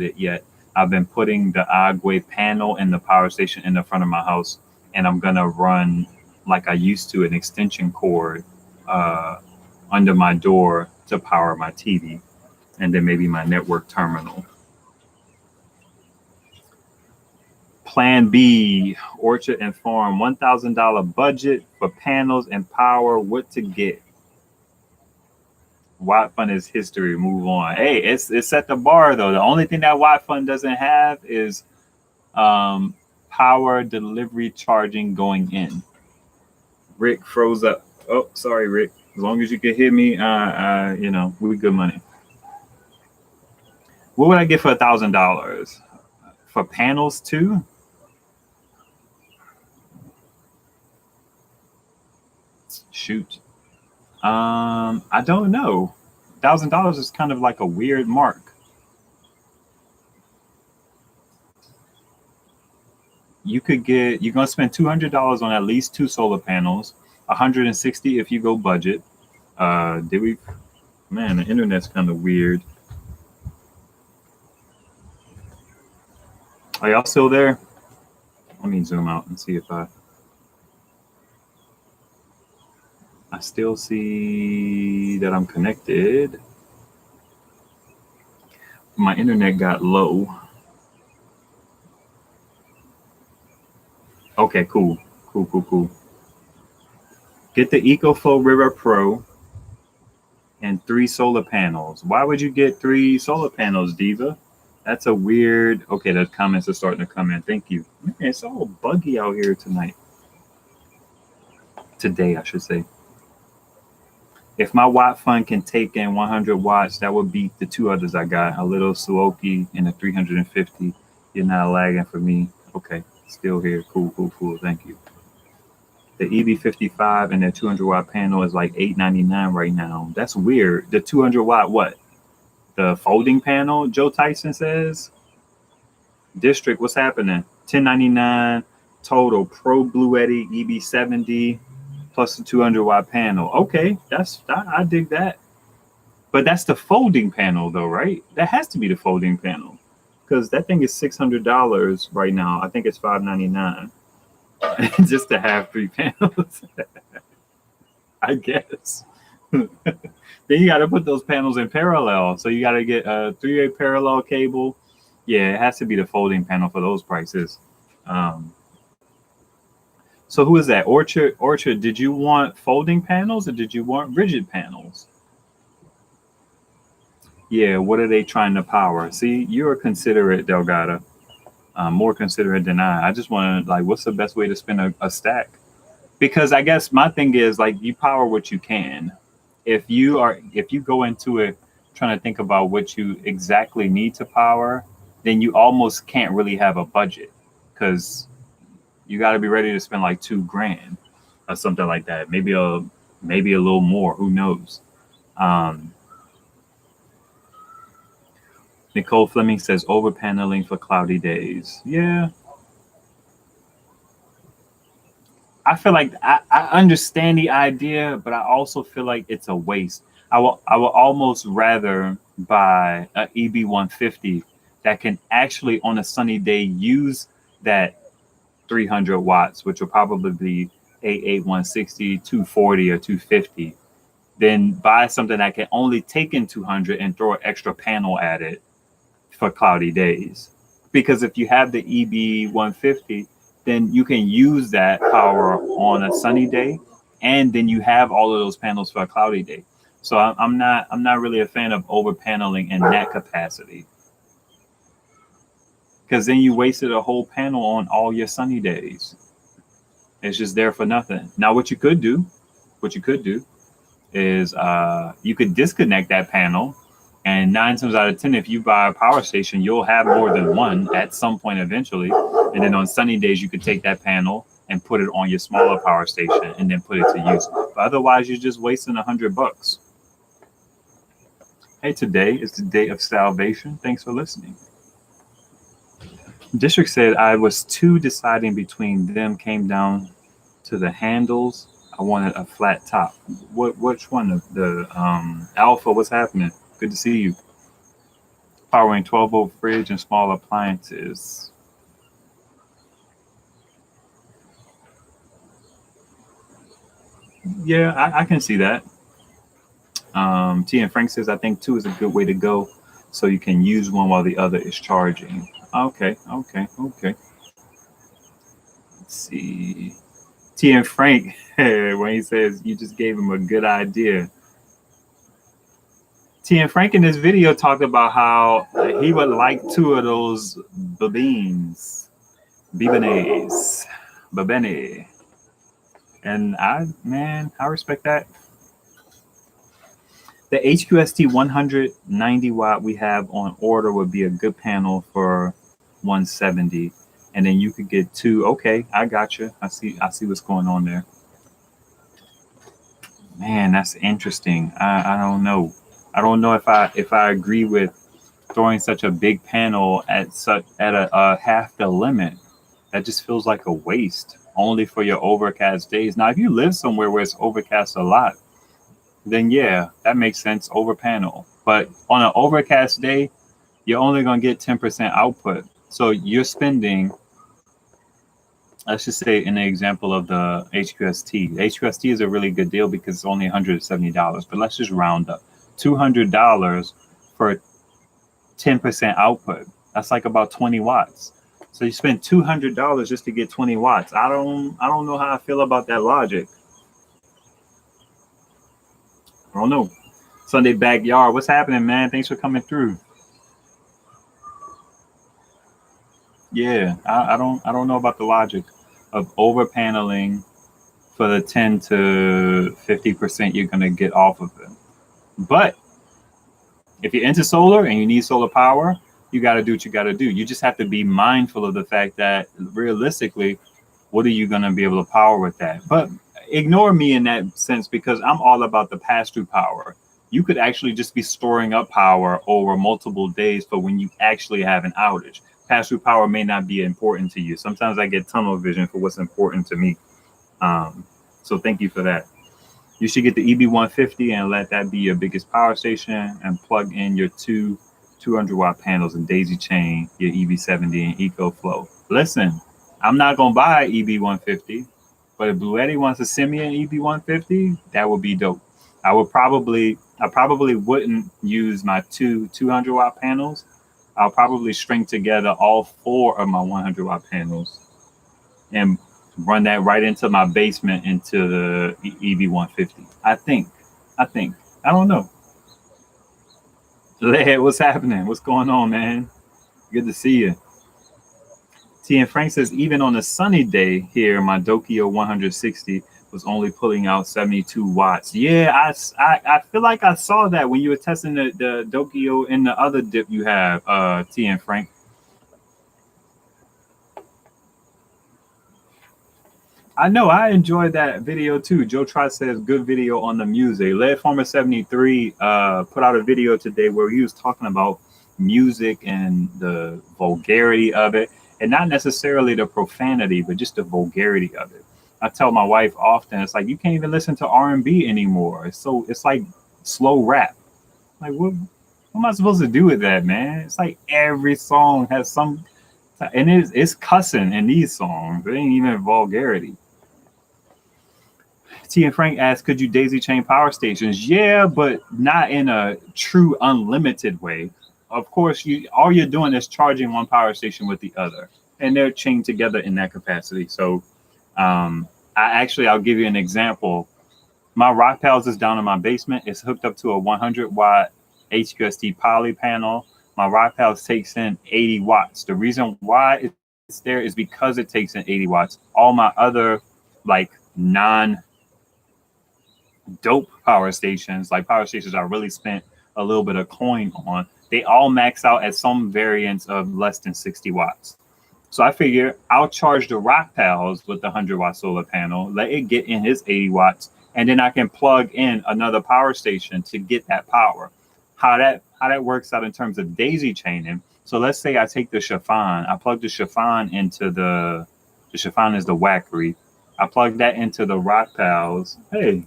it yet, I've been putting the Agway panel in the power station in the front of my house, and I'm gonna run, like I used to, an extension cord under my door to power my TV, and then maybe my network terminal. Plan B, Orchard and Farm, $1,000 budget for panels and power. What to get? Watt Fund is history. Move on. Hey, it's set the bar though. The only thing that Watt Fund doesn't have is power delivery charging going in. Rick froze up. Oh, sorry, Rick. As long as you can hear me, you know, we good money. What would I get for $1,000 for panels too? Shoot. I don't know. $1,000 is kind of like a weird mark. You're gonna spend $200 on at least 2 solar panels, $160 if you go budget. Man, the internet's kind of weird. Are y'all still there? Let me zoom out and see if I still see that I'm connected. My internet got low. Okay, cool. Get the EcoFlow River Pro and 3 solar panels. Why would you get 3 solar panels, Diva? That's a weird. Okay, the comments are starting to come in. Thank you. Man, it's all buggy out here tonight. Today, I should say. If my Watt Fund can take in 100 watts, that would beat the 2 others I got. A little Suoki and a 350. You're not lagging for me. Okay, still here. Cool. Thank you. The EB55 and the 200 watt panel is like $899 right now. That's weird. The 200 watt what? The folding panel, Joe Tyson says. District, what's happening? $1099 total. Pro Bluetti EB70 plus the 200 watt panel. Okay, I dig that. But that's the folding panel though, right? That has to be the folding panel because that thing is $600 right now. I think it's $599 just to have 3 panels. I guess. Then you got to put those panels in parallel. So you got to get a 3-way parallel cable. Yeah, it has to be the folding panel for those prices. So who is that? Orchard, did you want folding panels or did you want rigid panels? Yeah, what are they trying to power? See, you're considerate, Delgado. More considerate than I. I just want to, like, what's the best way to spin a stack? Because I guess my thing is, like, you power what you can. If you go into it trying to think about what you exactly need to power, then you almost can't really have a budget because you got to be ready to spend like $2,000 or something like that. Maybe a little more. Who knows? Nicole Fleming says over paneling for cloudy days. Yeah. I feel like I understand the idea, but I also feel like it's a waste. I will almost rather buy a EB150 that can actually on a sunny day use that 300 watts, which will probably be 160, 240, or 250, then buy something that can only take in 200 and throw an extra panel at it for cloudy days. Because if you have the EB150, then you can use that power on a sunny day, and then you have all of those panels for a cloudy day. So I'm not really a fan of over paneling in that capacity, because then you wasted a whole panel on all your sunny days. It's just there for nothing. Now, what you could do is you could disconnect that panel, and 9 times out of 10, if you buy a power station, you'll have more than one at some point eventually. And then on sunny days, you could take that panel and put it on your smaller power station and then put it to use. But otherwise, you're just wasting $100. Hey, today is the day of salvation. Thanks for listening. District said I was too deciding between them, came down to the handles. I wanted a flat top. Which one? The Alpha? What's happening? Good to see you. Powering 12-volt fridge and small appliances. Yeah, I can see that. T and Frank says I think 2 is a good way to go, so you can use one while the other is charging. Okay. Let's see. T and Frank, when he says you just gave him a good idea. T and Frank in this video talked about how he would like 2 of those Babines. Babene. And I respect that. The HQST 190 watt we have on order would be a good panel for 170. And then you could get 2. Okay, I got you. I see what's going on there. Man, that's interesting. I don't know. I don't know if I agree with throwing such a big panel at a half the limit. That just feels like a waste, only for your overcast days. Now, if you live somewhere where it's overcast a lot, then yeah, that makes sense, over panel. But on an overcast day, you're only going to get 10% output. So you're spending, let's just say in the example of the HQST. The HQST is a really good deal because it's only $170, but let's just round up. $200 for 10% output. That's like about 20 watts. So you spend $200 just to get 20 watts. I don't know how I feel about that logic. I don't know. Sunday Backyard, what's happening, man? Thanks for coming through. Yeah, I don't know about the logic of over paneling for the 10 to 50% you're gonna get off of it. But if you're into solar and you need solar power, you got to do what you got to do. You just have to be mindful of the fact that realistically, what are you going to be able to power with that? But ignore me in that sense, because I'm all about the pass-through power. You could actually just be storing up power over multiple days for when you actually have an outage. Pass-through power may not be important to you. Sometimes I get tunnel vision for what's important to me. So thank you for that. You should get the EB150 and let that be your biggest power station, and plug in your 2 200-watt panels and daisy chain your EB70 and EcoFlow. Listen, I'm not going to buy EB150, but if Bluetti wants to send me an EB150, that would be dope. I probably wouldn't use my 2 200-watt panels. I'll probably string together all 4 of my 100-watt panels and run that right into my basement into the EB150. I think. I don't know. Lead, what's happening? What's going on, man? Good to see you. T and Frank says, even on a sunny day here, my Dokio 160 was only pulling out 72 watts. Yeah, I feel like I saw that when you were testing the Dokio in the other dip you have, T and Frank. I know, I enjoyed that video too. Joe Trot says, good video on the music. Lead Farmer 73 put out a video today where he was talking about music and the vulgarity of it, and not necessarily the profanity, but just the vulgarity of it. I tell my wife often, it's like you can't even listen to R&B anymore. It's like slow rap. Like what am I supposed to do with that, man? It's like every song has some, and it's cussing in these songs. It ain't even vulgarity. T and Frank asked, could you daisy chain power stations? Yeah, but not in a true unlimited way. Of course, all you're doing is charging one power station with the other, and they're chained together in that capacity. So, I'll give you an example. My Rock Pals is down in my basement. It's hooked up to a 100-watt HQST poly panel. My Rock Pals takes in 80 watts. The reason why it's there is because it takes in 80 watts. All my other like non-dope power stations, like power stations I really spent a little bit of coin on, they all max out at some variance of less than 60 watts. So I figure I'll charge the Rock Pals with the 100-watt solar panel, let it get in his 80 watts, and then I can plug in another power station to get that power. How that works out in terms of daisy chaining. So let's say I take the chiffon, I plug the chiffon into the chiffon is the wackery. I plug that into the Rock Pals. Hey,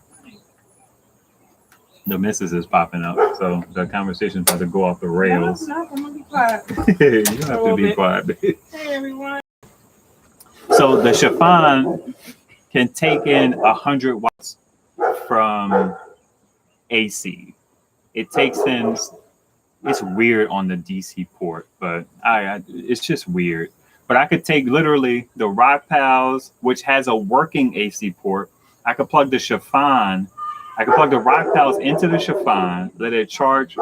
the missus is popping up, so the conversation's about to go off the rails. No, I'm gonna be quiet. You don't have to be quiet, babe. Hey everyone. So the chiffon can take in 100 watts from AC. It takes in, it's weird on the DC port, but it's just weird. But I could take literally the Rock Pals, which has a working AC port. I could plug the chiffon. I could plug the Rock Pals into the chiffon, let it charge.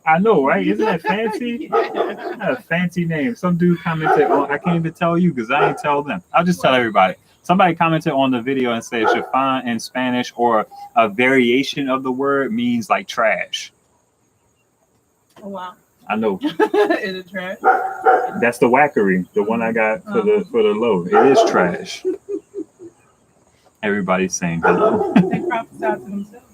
I know, right? Isn't that fancy? Yeah. A fancy name. Some dude commented on, I can't even tell you because I ain't tell them. I'll just tell everybody. Somebody commented on the video and said chiffon in Spanish or a variation of the word means like trash. Oh wow. I know. Is it trash? That's the wackery, the one I got for the low. It is trash. Everybody's saying hello. They prophesy to themselves.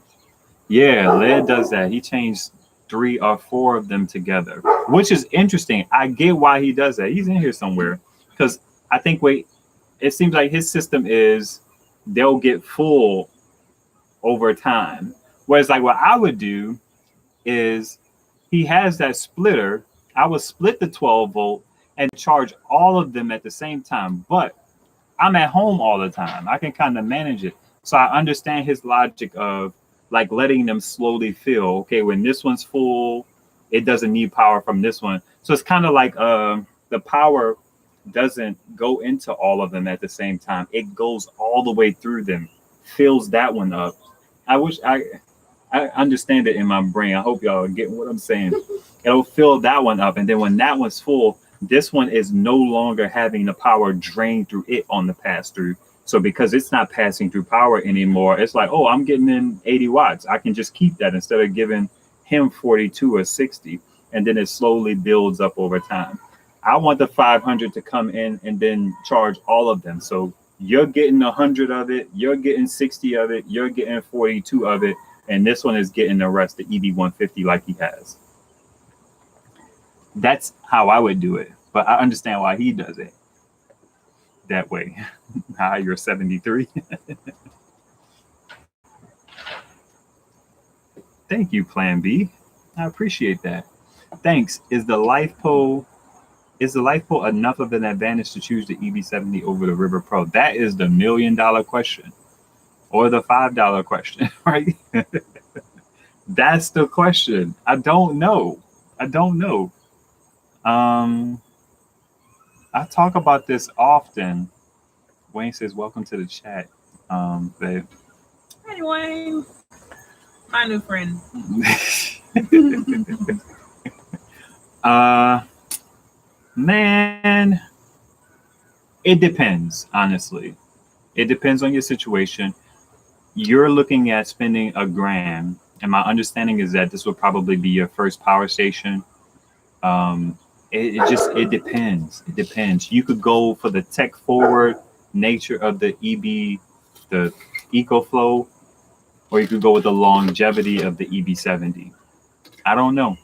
Yeah, Led does that. He changed 3 or 4 of them together, which is interesting. I get why he does that. He's in here somewhere because I think it seems like his system is they'll get full over time. Whereas like what I would do is he has that splitter. I would split the 12 volt and charge all of them at the same time. But I'm at home all the time. I can kind of manage it. So I understand his logic of like letting them slowly fill. Okay, when this one's full, it doesn't need power from this one. So it's kind of like the power doesn't go into all of them at the same time. It goes all the way through them, fills that one up. I wish I understand it in my brain. I hope y'all get what I'm saying. It'll fill that one up. And then when that one's full, this one is no longer having the power drain through it on the pass through. So because it's not passing through power anymore, it's like, oh, I'm getting in 80 watts. I can just keep that instead of giving him 42 or 60. And then it slowly builds up over time. I want the 500 to come in and then charge all of them. So you're getting 100 of it. You're getting 60 of it. You're getting 42 of it. And this one is getting the rest, the EB150 like he has. That's how I would do it. But I understand why he does it that way. You're 73. Thank you, Plan B. I appreciate that. Thanks. Is the LiFePo enough of an advantage to choose the EB70 over the River Pro? That is the $1 million question. Or the $5 question, right? That's the question. I don't know. I talk about this often. Wayne says, welcome to the chat, babe. Hey Wayne, my new friend. Man, it depends, honestly. It depends on your situation. You're looking at spending $1,000, and my understanding is that this will probably be your first power station. It depends. It depends. You could go for the tech forward nature of the the EcoFlow, or you could go with the longevity of the EB70. I don't know.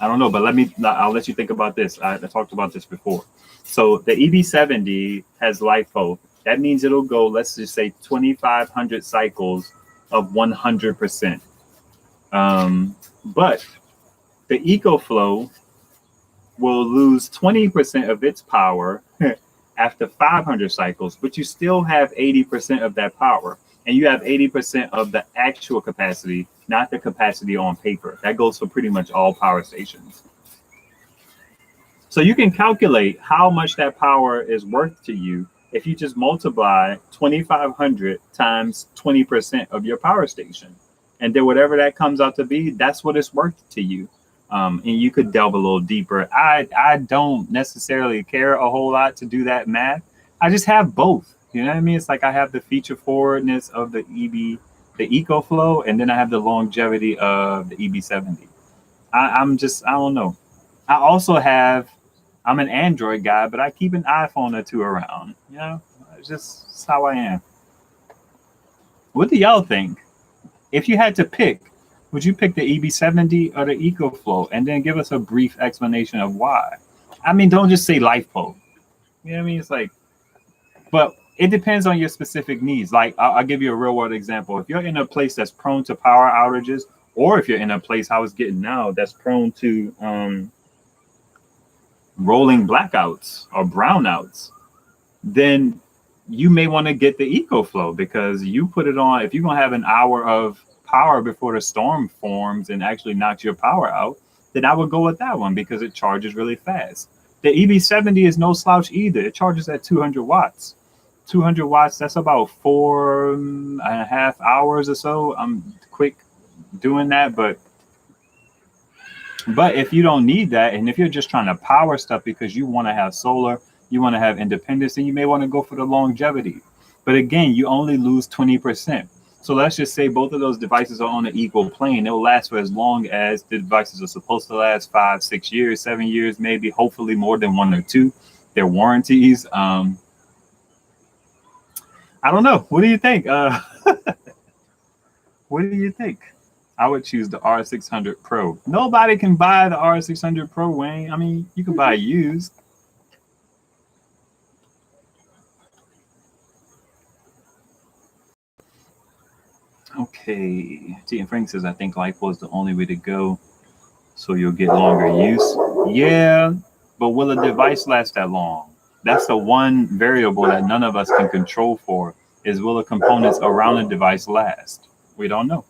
I don't know, but I'll let you think about this. I talked about this before. So the EB70 has LiFo. That means it'll go, let's just say 2,500 cycles of 100%. But the EcoFlow will lose 20% of its power after 500 cycles, but you still have 80% of that power. And you have 80% of the actual capacity, not the capacity on paper. That goes for pretty much all power stations. So you can calculate how much that power is worth to you if you just multiply 2,500 times 20% of your power station. And then whatever that comes out to be, that's what it's worth to you. And you could delve a little deeper. I don't necessarily care a whole lot to do that math. I just have both. You know what I mean? It's like I have the feature forwardness of the EcoFlow, and then I have the longevity of the EB70. I don't know. I'm an Android guy, but I keep an iPhone or two around. You know, it's how I am. What do y'all think? If you had to pick, would you pick the EB70 or the EcoFlow? And then give us a brief explanation of why. I mean, don't just say LiFo. You know what I mean? It's like, but it depends on your specific needs. Like, I'll give you a real world example. If you're in a place that's prone to power outages, or if you're in a place how it's getting now that's prone to rolling blackouts or brownouts, then you may want to get the EcoFlow, because you put it on. If you're going to have an hour of power before the storm forms and actually knocks your power out, then I would go with that one because it charges really fast. The EB70 is no slouch either. It charges at 200 watts. 200 watts, that's about 4.5 hours or so. I'm quick doing that, but if you don't need that, and if you're just trying to power stuff because you want to have solar, you want to have independence, then you may want to go for the longevity. But again, you only lose 20%. So let's just say both of those devices are on an equal plane. It will last for as long as the devices are supposed to last, 5, 6 years, 7 years, maybe, hopefully more than 1 or 2. Their warranties. I don't know. What do you think? What do you think? I would choose the R600 Pro. Nobody can buy the R600 Pro, Wayne. I mean, you can buy used. Okay. T and Frank says, I think LiFo is the only way to go, so you'll get longer use. Yeah, but will a device last that long? That's the one variable that none of us can control for, is will the components around the device last? We don't know.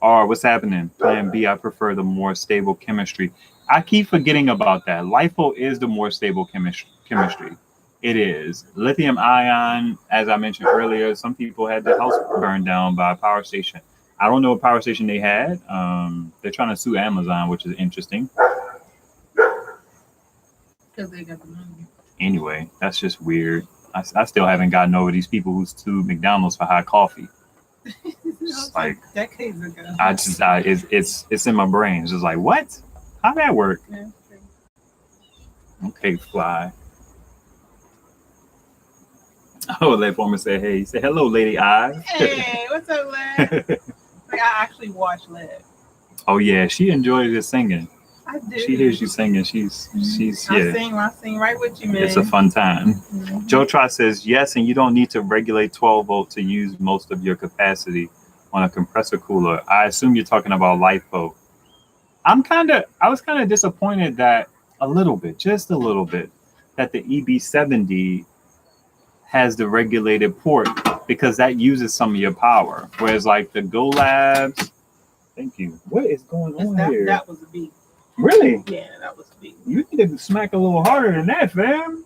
Or what's happening? Plan B, I prefer the more stable chemistry. I keep forgetting about that. LiFo is the more stable chemistry. It is. Lithium ion, as I mentioned earlier, some people had their house burned down by a power station. I don't know what power station they had. They're trying to sue Amazon, which is interesting. Because they got the money. Anyway, that's just weird. I still haven't gotten over these people who sued McDonald's for high coffee. It's like decades ago. It's in my brain. It's just like, what? How'd that work? Yeah, okay, Fly. Oh, Led Former said, hey. He said, hello, Lady I. Hey, what's up, Led? Like, I actually watched Led. Oh, yeah. She enjoys your singing. I do. She hears you singing. She's yeah. I sing right with you, man. It's a fun time. Mm-hmm. Joe Try says, yes, and you don't need to regulate 12 volt to use most of your capacity on a compressor cooler. I assume you're talking about LiFo. I was kind of disappointed that just a little bit, that the EB70 has the regulated port, because that uses some of your power. Whereas like the Go Labs, thank you. What is going on here? That was a beat. Really? Yeah, that was a beat. You need to smack a little harder than that, fam.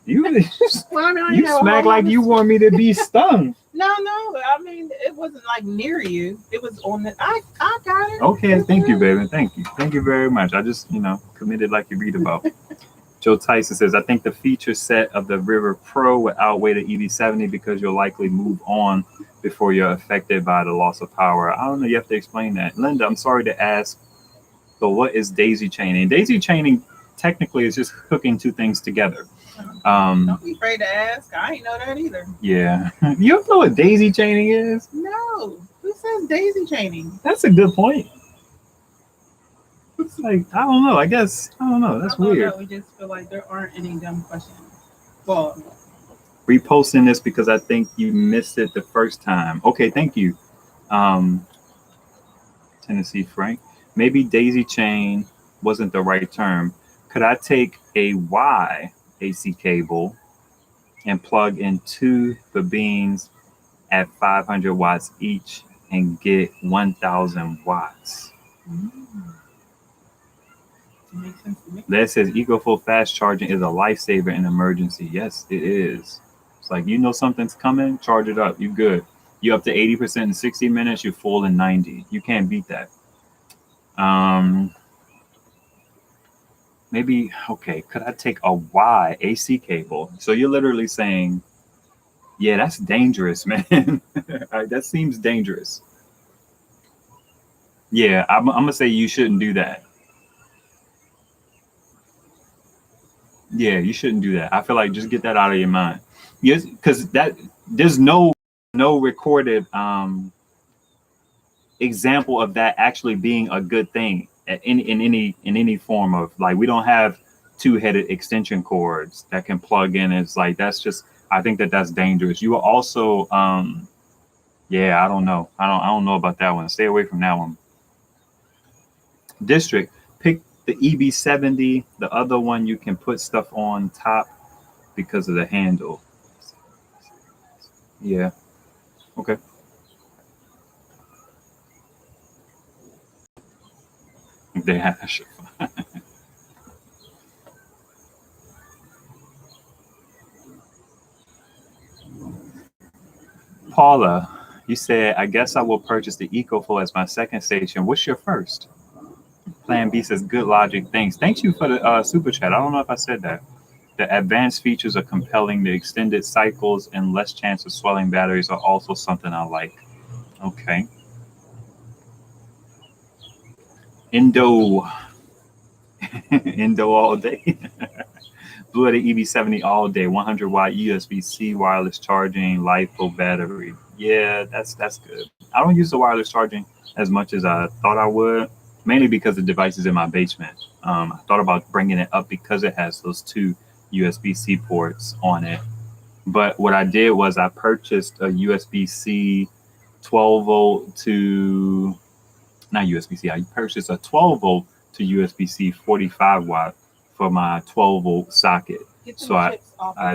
You smack like you want me to be stung. No. I mean, it wasn't like near you. It was on the. I got it. Okay, thank you, baby. Thank you very much. I just committed like you read about. Joe Tyson says, I think the feature set of the River Pro would outweigh the EB70 because you'll likely move on before you're affected by the loss of power. I don't know. You have to explain that. Linda, I'm sorry to ask, but what is daisy chaining? Daisy chaining technically is just hooking two things together. Don't be afraid to ask. I ain't know that either. Yeah. You don't know what daisy chaining is? No. Who says daisy chaining? That's a good point. It's like, I don't know. I don't know. That's I love weird. that we just feel like there aren't any dumb questions. Well, Reposting this because I think you missed it the first time. Okay, thank you. Um, Tennessee Frank. Maybe daisy chain wasn't the right term. Could I take a Y AC cable and plug in two beans at 500 watts each and get 1,000 watts? makes sense to me. That says EcoFlow fast charging is a lifesaver in emergency. Yes, it is. It's like, you know something's coming, charge it up. You good. You up to 80% in 60 minutes, you're full in 90. You can't beat that. Maybe, okay, could I take a Y AC cable? So you're literally saying, yeah, that's dangerous, man. That seems dangerous. Yeah, I'm going to say you shouldn't do that. Yeah, you shouldn't do that. I feel like just get that out of your mind. Yes, because that there's no recorded example of that actually being a good thing in any form of, like, we don't have two-headed extension cords that can plug in. It's like, that's just, I think that's dangerous. You are also yeah, I don't know. I don't know about that one. Stay away from that one. District, pick the EB70. The other one you can put stuff on top because of the handle. Yeah. Okay. Dash. Paula, you said, I guess I will purchase the EcoFlow as my second station. What's your first? Plan B says, good logic. Thanks you for the super chat. I don't know if I said that. The advanced features are compelling. The extended cycles and less chance of swelling batteries are also something I like. Okay. Indo. Indo all day. Blue at the EB70 all day. 100 watt USB-C wireless charging, LiPo battery. Yeah, that's good. I don't use the wireless charging as much as I thought I would, mainly because the device is in my basement. I thought about bringing it up because it has those two USB-C ports on it. But what I did was I purchased a USB-C 12 volt to, not USB-C, I purchased a 12 volt to USB-C 45 watt for my 12 volt socket. So I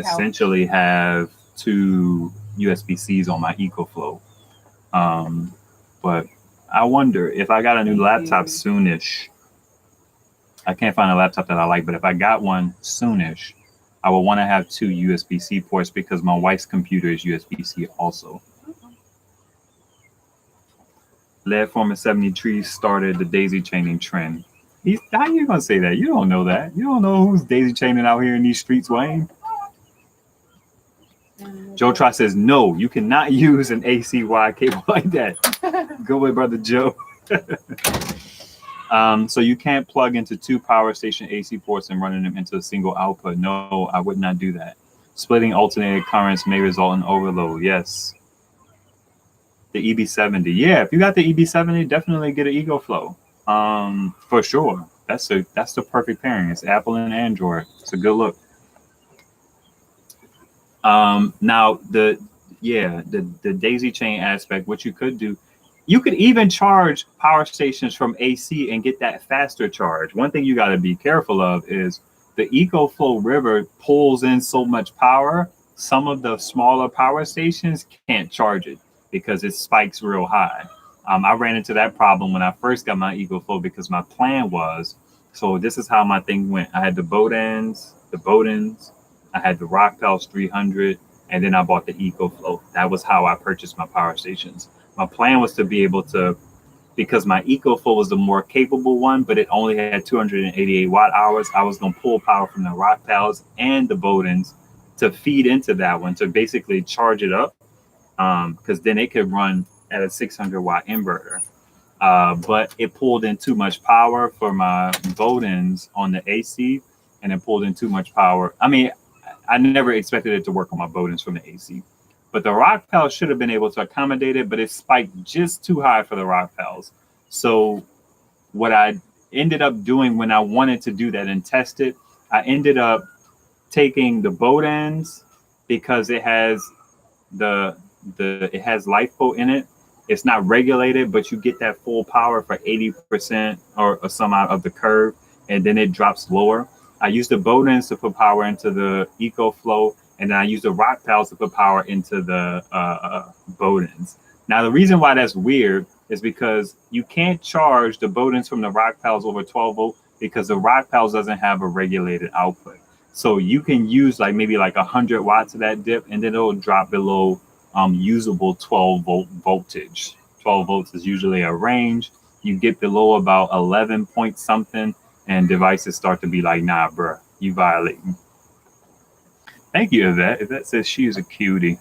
essentially have two USB-Cs on my EcoFlow. But I wonder if I got a new laptop soonish. I can't find a laptop that I like, but if I got one soonish, I would want to have two USB-C ports because my wife's computer is USB-C also. Lead Former 73 started the daisy chaining trend. How you gonna say that? You don't know that. You don't know who's daisy chaining out here in these streets, Wayne. Joe Trot says, no, you cannot use an ACY cable like that. Go with Brother Joe. So you can't plug into two power station AC ports and running them into a single output. No, I would not do that. Splitting alternating currents may result in overload. Yes. The EB70. Yeah, if you got the EB70, definitely get an EcoFlow. For sure. That's the perfect pairing. It's Apple and Android. It's a good look. Now the daisy chain aspect, what you could do, you could even charge power stations from AC and get that faster charge. One thing you got to be careful of is the EcoFlow River pulls in so much power. Some of the smaller power stations can't charge it because it spikes real high. I ran into that problem when I first got my EcoFlow because my plan was, so this is how my thing went. I had the Bowdens, I had the Rockpals 300, and then I bought the EcoFlow. That was how I purchased my power stations. My plan was to be able to, because my EcoFlow was the more capable one, but it only had 288 watt hours, I was going to pull power from the Rockpals and the Bowdens to feed into that one to basically charge it up, because then it could run at a 600 watt inverter. But it pulled in too much power for my Bowdens on the AC, and it pulled in too much power. I mean, I never expected it to work on my Bowdens from the AC. But the Rockpals should have been able to accommodate it, but it spiked just too high for the Rockpals. So what I ended up doing when I wanted to do that and test it, I ended up taking the boat ends because it has it has LiFePO in it. It's not regulated, but you get that full power for 80% or some out of the curve, and then it drops lower. I use the boat ends to put power into the EcoFlow, and then I use the rock pals to put power into the boat ends. Now, the reason why that's weird is because you can't charge the boat ends from the rock pals over 12 volt because the rock pals doesn't have a regulated output. So you can use like maybe like 100 watts of that dip, and then it'll drop below usable 12 volt voltage. 12 volts is usually a range. You get below about 11 point something, and devices start to be like, nah, bruh, you violating. Thank you, Yvette. Yvette says she is a cutie.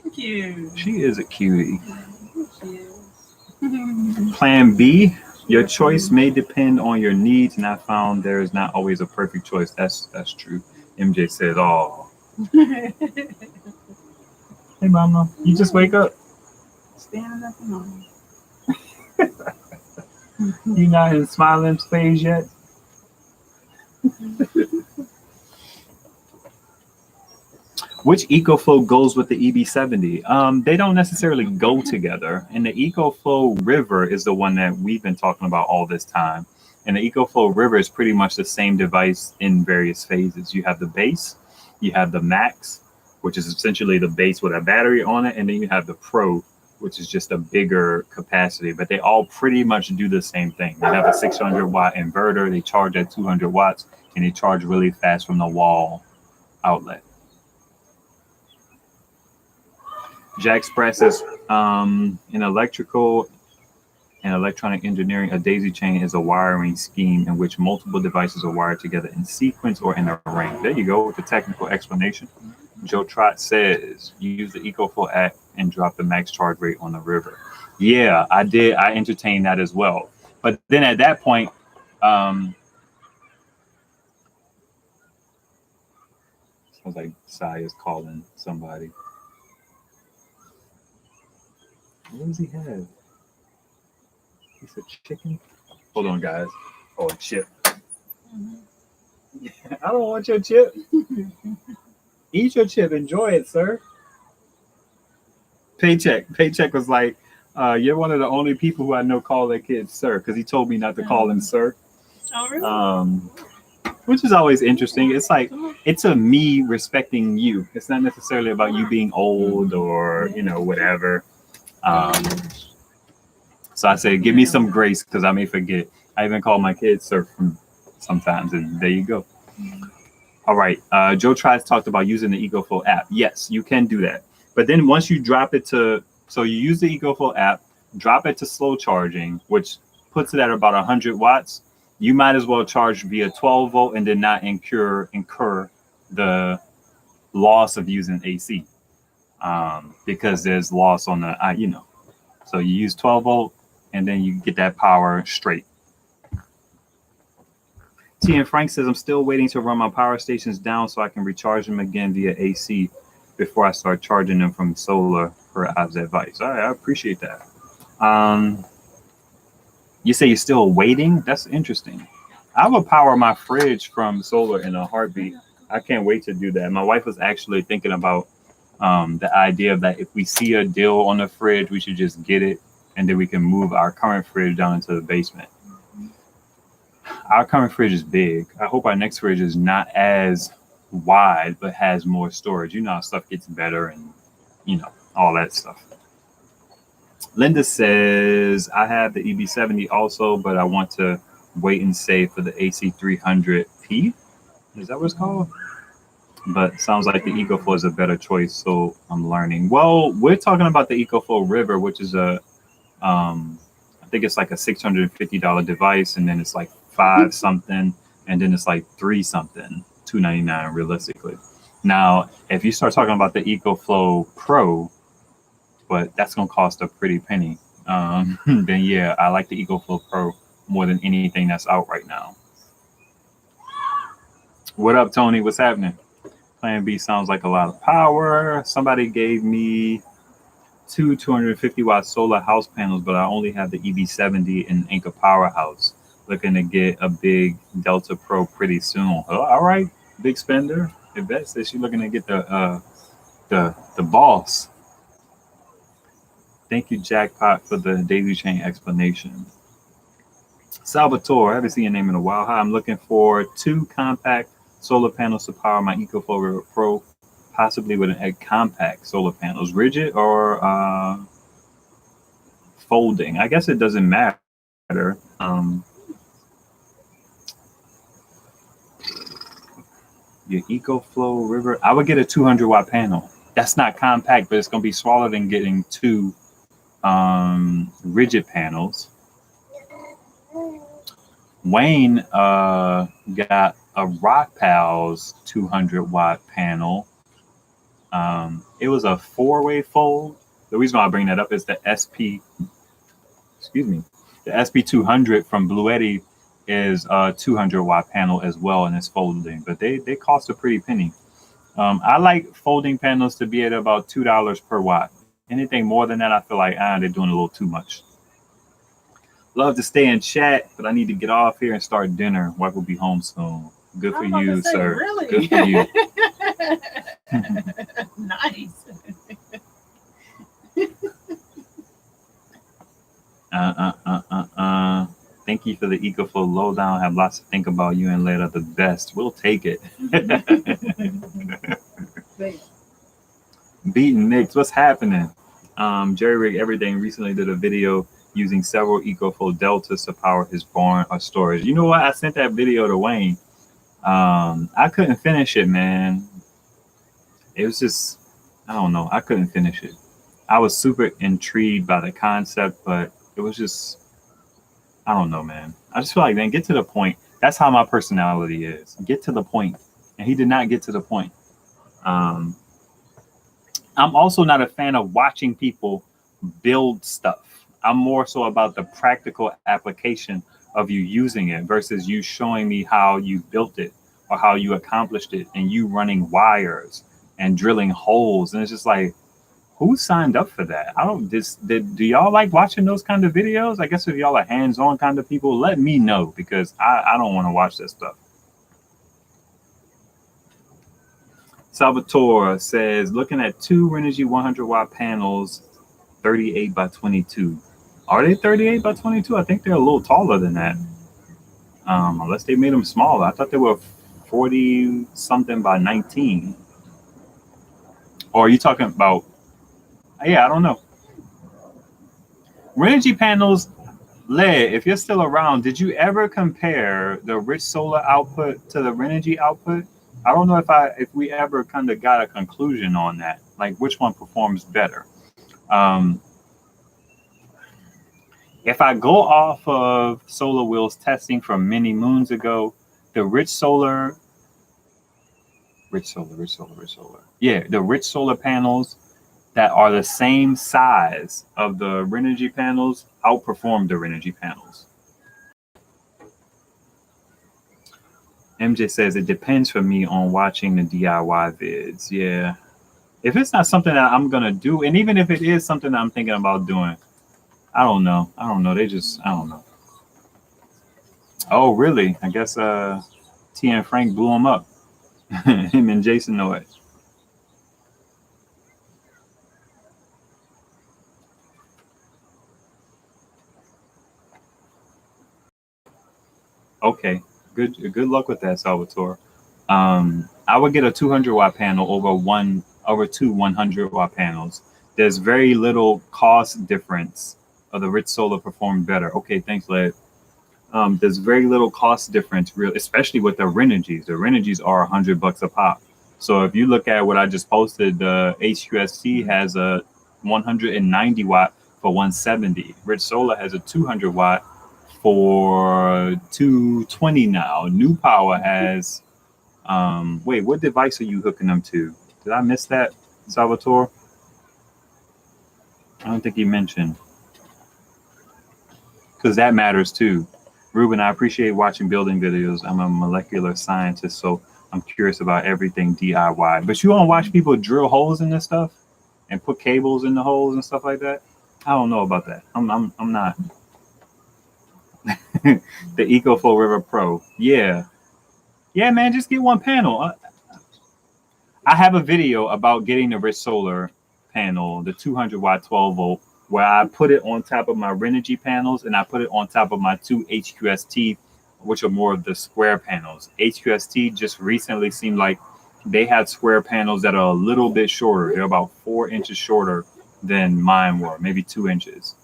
Thank you. She is a cutie. She is. Plan B. Your choice may depend on your needs, and I found there is not always a perfect choice. That's true. MJ says, "Oh, hey, mama, you just wake up. Standing up and on. You not in smiling phase yet." Which EcoFlow goes with the EB70? They don't necessarily go together. And the EcoFlow River is the one that we've been talking about all this time. And the EcoFlow River is pretty much the same device in various phases. You have the base, you have the max, which is essentially the base with a battery on it, and then you have the Pro, which is just a bigger capacity. But they all pretty much do the same thing. They have a 600 watt inverter, they charge at 200 watts, and they charge really fast from the wall outlet. Jack Express is in electrical and electronic engineering. A daisy chain is a wiring scheme in which multiple devices are wired together in sequence or in a ring. There you go with the technical explanation. Joe Trot says, you use the EcoFlow app and drop the max charge rate on the river. Yeah, I did. I entertained that as well. But then at that point, sounds like Sai is calling somebody. What does he have? He said chicken. Hold on, guys. Oh, a chip. I don't want your chip. Eat your chip. Enjoy it, sir. Paycheck was like, you're one of the only people who I know call their kids sir, because he told me not to call him sir. Oh, really? Which is always interesting. It's like, it's a me respecting you. It's not necessarily about you being old or, whatever. So I say, give me some grace because I may forget. I even call my kids sir sometimes, and there you go. All right. Joe Tries talked about using the EcoFlow app. Yes, you can do that. But then once you drop it so you use the EcoFlow app, drop it to slow charging, which puts it at about 100 watts. You might as well charge via 12 volt and then not incur the loss of using AC. Because there's loss on the, so you use 12 volt and then you get that power straight. T and Frank says, I'm still waiting to run my power stations down so I can recharge them again via AC before I start charging them from solar per Ives advice. All right, I appreciate that. You say you're still waiting? That's interesting. I will power my fridge from solar in a heartbeat. I can't wait to do that. My wife was actually thinking about the idea that if we see a deal on the fridge, we should just get it, and then we can move our current fridge down into the basement. Our current fridge is big. I hope our next fridge is not as wide, but has more storage. How stuff gets better and, all that stuff. Linda says, I have the EB70 also, but I want to wait and save for the AC300P. Is that what it's called? But sounds like the EcoFlow is a better choice, so I'm learning. Well, we're talking about the EcoFlow River, which is I think it's like a $650 device, and then it's like $5 something, and then it's like $3 something, $299 realistically. Now, if you start talking about the EcoFlow Pro, but that's gonna cost a pretty penny, then yeah, I like the EcoFlow Pro more than anything that's out right now. What up, Tony? What's happening? Plan B sounds like a lot of power. Somebody gave me 250 watt solar house panels, but I only have the EB70 and Anchor Powerhouse. looking to get a big Delta Pro pretty soon. Oh, all right, big spender. Yvette says she's looking to get the boss. Thank you, Jackpot, for the daisy chain explanation. Salvatore, I haven't seen your name in a while. Hi, I'm looking for 2 compact solar panels to power my EcoFlow River Pro, possibly with an compact solar panels, rigid or folding. I guess it doesn't matter. Your EcoFlow River, I would get a 200-watt panel. That's not compact, but it's going to be smaller than getting 2 rigid panels. Wayne got a Rockpals 200-watt panel. It was a 4-way fold. The reason why I bring that up is the SP200 from Bluetti is a 200-watt panel as well, and it's folding, but they cost a pretty penny. I like folding panels to be at about $2 per watt. Anything more than that, I feel like they're doing a little too much. Love to stay in chat, but I need to get off here and start dinner. Wife will be home soon. Good for you, sir. Really? Good for you. Nice. Thank you for the EcoFlow lowdown. Have lots to think about. You and Leda the best. We'll take it. Beaten Nicks, what's happening? Jerry Rig Everything recently did a video using several EcoFlow Deltas to power his barn or storage. You know what? I sent that video to Wayne. I couldn't finish it, man. It was just, I don't know. I couldn't finish it. I was super intrigued by the concept, but it was just, I don't know, man. I just feel like, man, get to the point. That's how my personality is. Get to the point. And he did not get to the point. I'm also not a fan of watching people build stuff. I'm more so about the practical application of you using it versus you showing me how you built it or how you accomplished it and you running wires and drilling holes. And it's just like, who signed up for that? Do y'all like watching those kind of videos? I guess if y'all are hands-on kind of people, let me know, because I don't want to watch that stuff. Salvatore says, looking at 2 Renogy 100-watt panels, 38 by 22. Are they 38 by 22? I think they're a little taller than that. Unless they made them smaller. I thought they were 40 something by 19. Or are you talking about, yeah, I don't know. Renogy panels, Led, if you're still around, did you ever compare the Rich Solar output to the Renogy output? I don't know if we ever kind of got a conclusion on that, like which one performs better. If I go off of Solar Wheels testing from many moons ago, the Rich Solar. Yeah, the Rich Solar panels that are the same size of the Renogy panels outperform the Renogy panels. MJ says it depends for me on watching the DIY vids. Yeah. If it's not something that I'm going to do, and even if it is something that I'm thinking about doing, I don't know. I don't know. Oh, really? I guess T and Frank blew him up. Him and Jason know it. Okay. Good luck with that, Salvatore. I would get a 200-watt panel over 2 100-watt panels. There's very little cost difference. The Rich Solar performed better. Okay, thanks, Led. There's very little cost difference, especially with the Renogys. The Renogys are $100 a pop. So if you look at what I just posted, the HQSC has a 190-watt for $170. Rich Solar has a 200-watt for $220 now. New Power has, wait, what device are you hooking them to? Did I miss that, Salvatore? I don't think you mentioned. Because that matters too. Ruben, I appreciate watching building videos. I'm a molecular scientist, so I'm curious about everything DIY. But you want to watch people drill holes in this stuff and put cables in the holes and stuff like that? I don't know about that. I'm not. The EcoFlow River Pro. Yeah. Yeah, man, just get one panel. I have a video about getting the Rich Solar panel, the 200 watt 12 volt, where I put it on top of my Renogy panels and I put it on top of my two HQST, which are more of the square panels. HQST just recently seemed like they had square panels that are a little bit shorter. They're about 4 inches shorter than mine were, maybe 2 inches.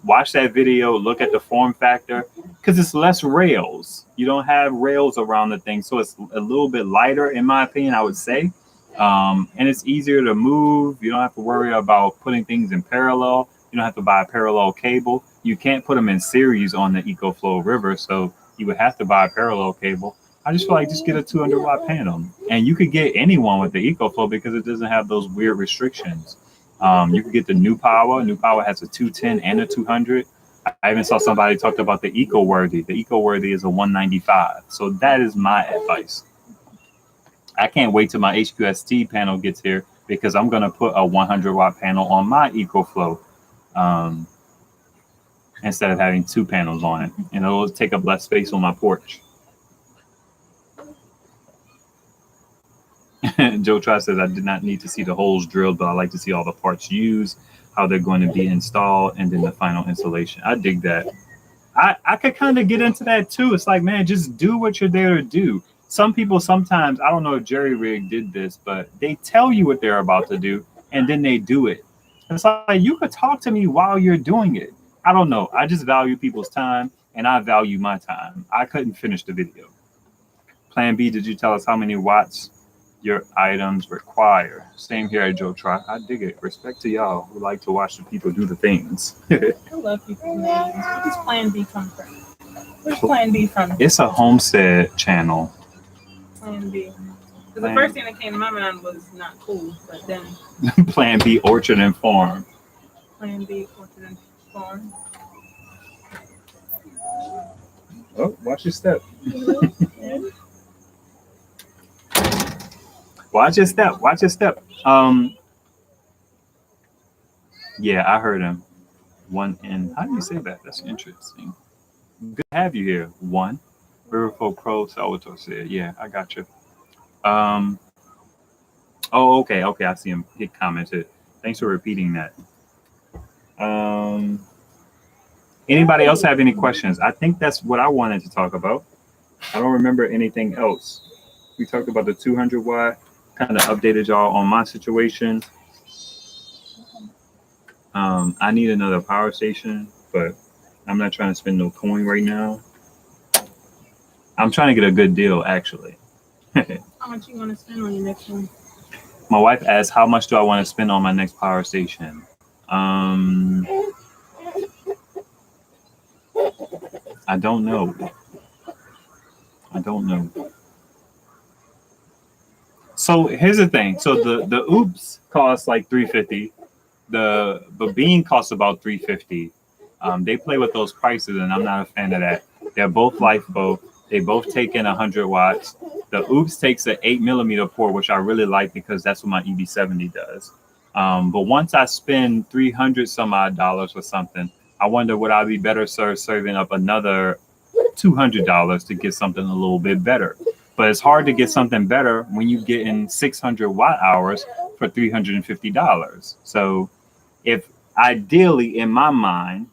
Watch that video, look at the form factor, because it's less rails. You don't have rails around the thing, so it's a little bit lighter, in my opinion, I would say. And it's easier to move. You don't have to worry about putting things in parallel. You don't have to buy a parallel cable. You can't put them in series on the EcoFlow River, so you would have to buy a parallel cable. I just feel like just get a 200 watt panel, and you could get anyone with the EcoFlow because it doesn't have those weird restrictions. You can get the New Power. New Power has a 210 and a 200. I even saw somebody talked about the EcoWorthy. The EcoWorthy is a 195. So that is my advice. I can't wait till my HQST panel gets here because I'm going to put a 100 watt panel on my EcoFlow instead of having two panels on it. And it'll take up less space on my porch. Joe Try says, I did not need to see the holes drilled, but I like to see all the parts used, how they're going to be installed, and then the final installation. I dig that. I could kind of get into that too. It's like, man, just do what you're there to do. Some people sometimes, I don't know if Jerry Rig did this, but they tell you what they're about to do, and then they do it. It's like, you could talk to me while you're doing it. I don't know. I just value people's time, and I value my time. I couldn't finish the video. Plan B, did you tell us how many watts your items require? Same here at Joe Try. I dig it. Respect to y'all who like to watch the people do the things. I love people names. Where does Plan B come from? Where's Plan B from? It's a homestead channel. Plan B. Because the first thing that came to my mind was not cool, but then Plan B, Orchard and Farm. Plan B, Orchard and Farm. Oh, watch your step. Yeah. Watch your step. Watch your step. Yeah, I heard him. One in. How do you say that? That's interesting. Good to have you here. One. Riverflow Pro Salvatore said, yeah, I got you. Oh, okay. Okay, I see him. He commented. Thanks for repeating that. Anybody else have any questions? I think that's what I wanted to talk about. I don't remember anything else. We talked about the 200 watt. Kind of updated y'all on my situation. I need another power station, but I'm not trying to spend no coin right now. I'm trying to get a good deal, actually. How much you want to spend on your next one? My wife asked, how much do I want to spend on my next power station? I don't know. I don't know. So here's the thing. So the Oops costs like $350. The Bean costs about $350. They play with those prices, and I'm not a fan of that. They're both Lifeboat. They both take in 100 watts. The Oops takes an 8mm port, which I really like because that's what my EB70 does. But once I spend $300 some odd dollars or something, I wonder would I be better served serving up another $200 to get something a little bit better. But it's hard to get something better when you get in 600 watt hours for $350. So if ideally in my mind,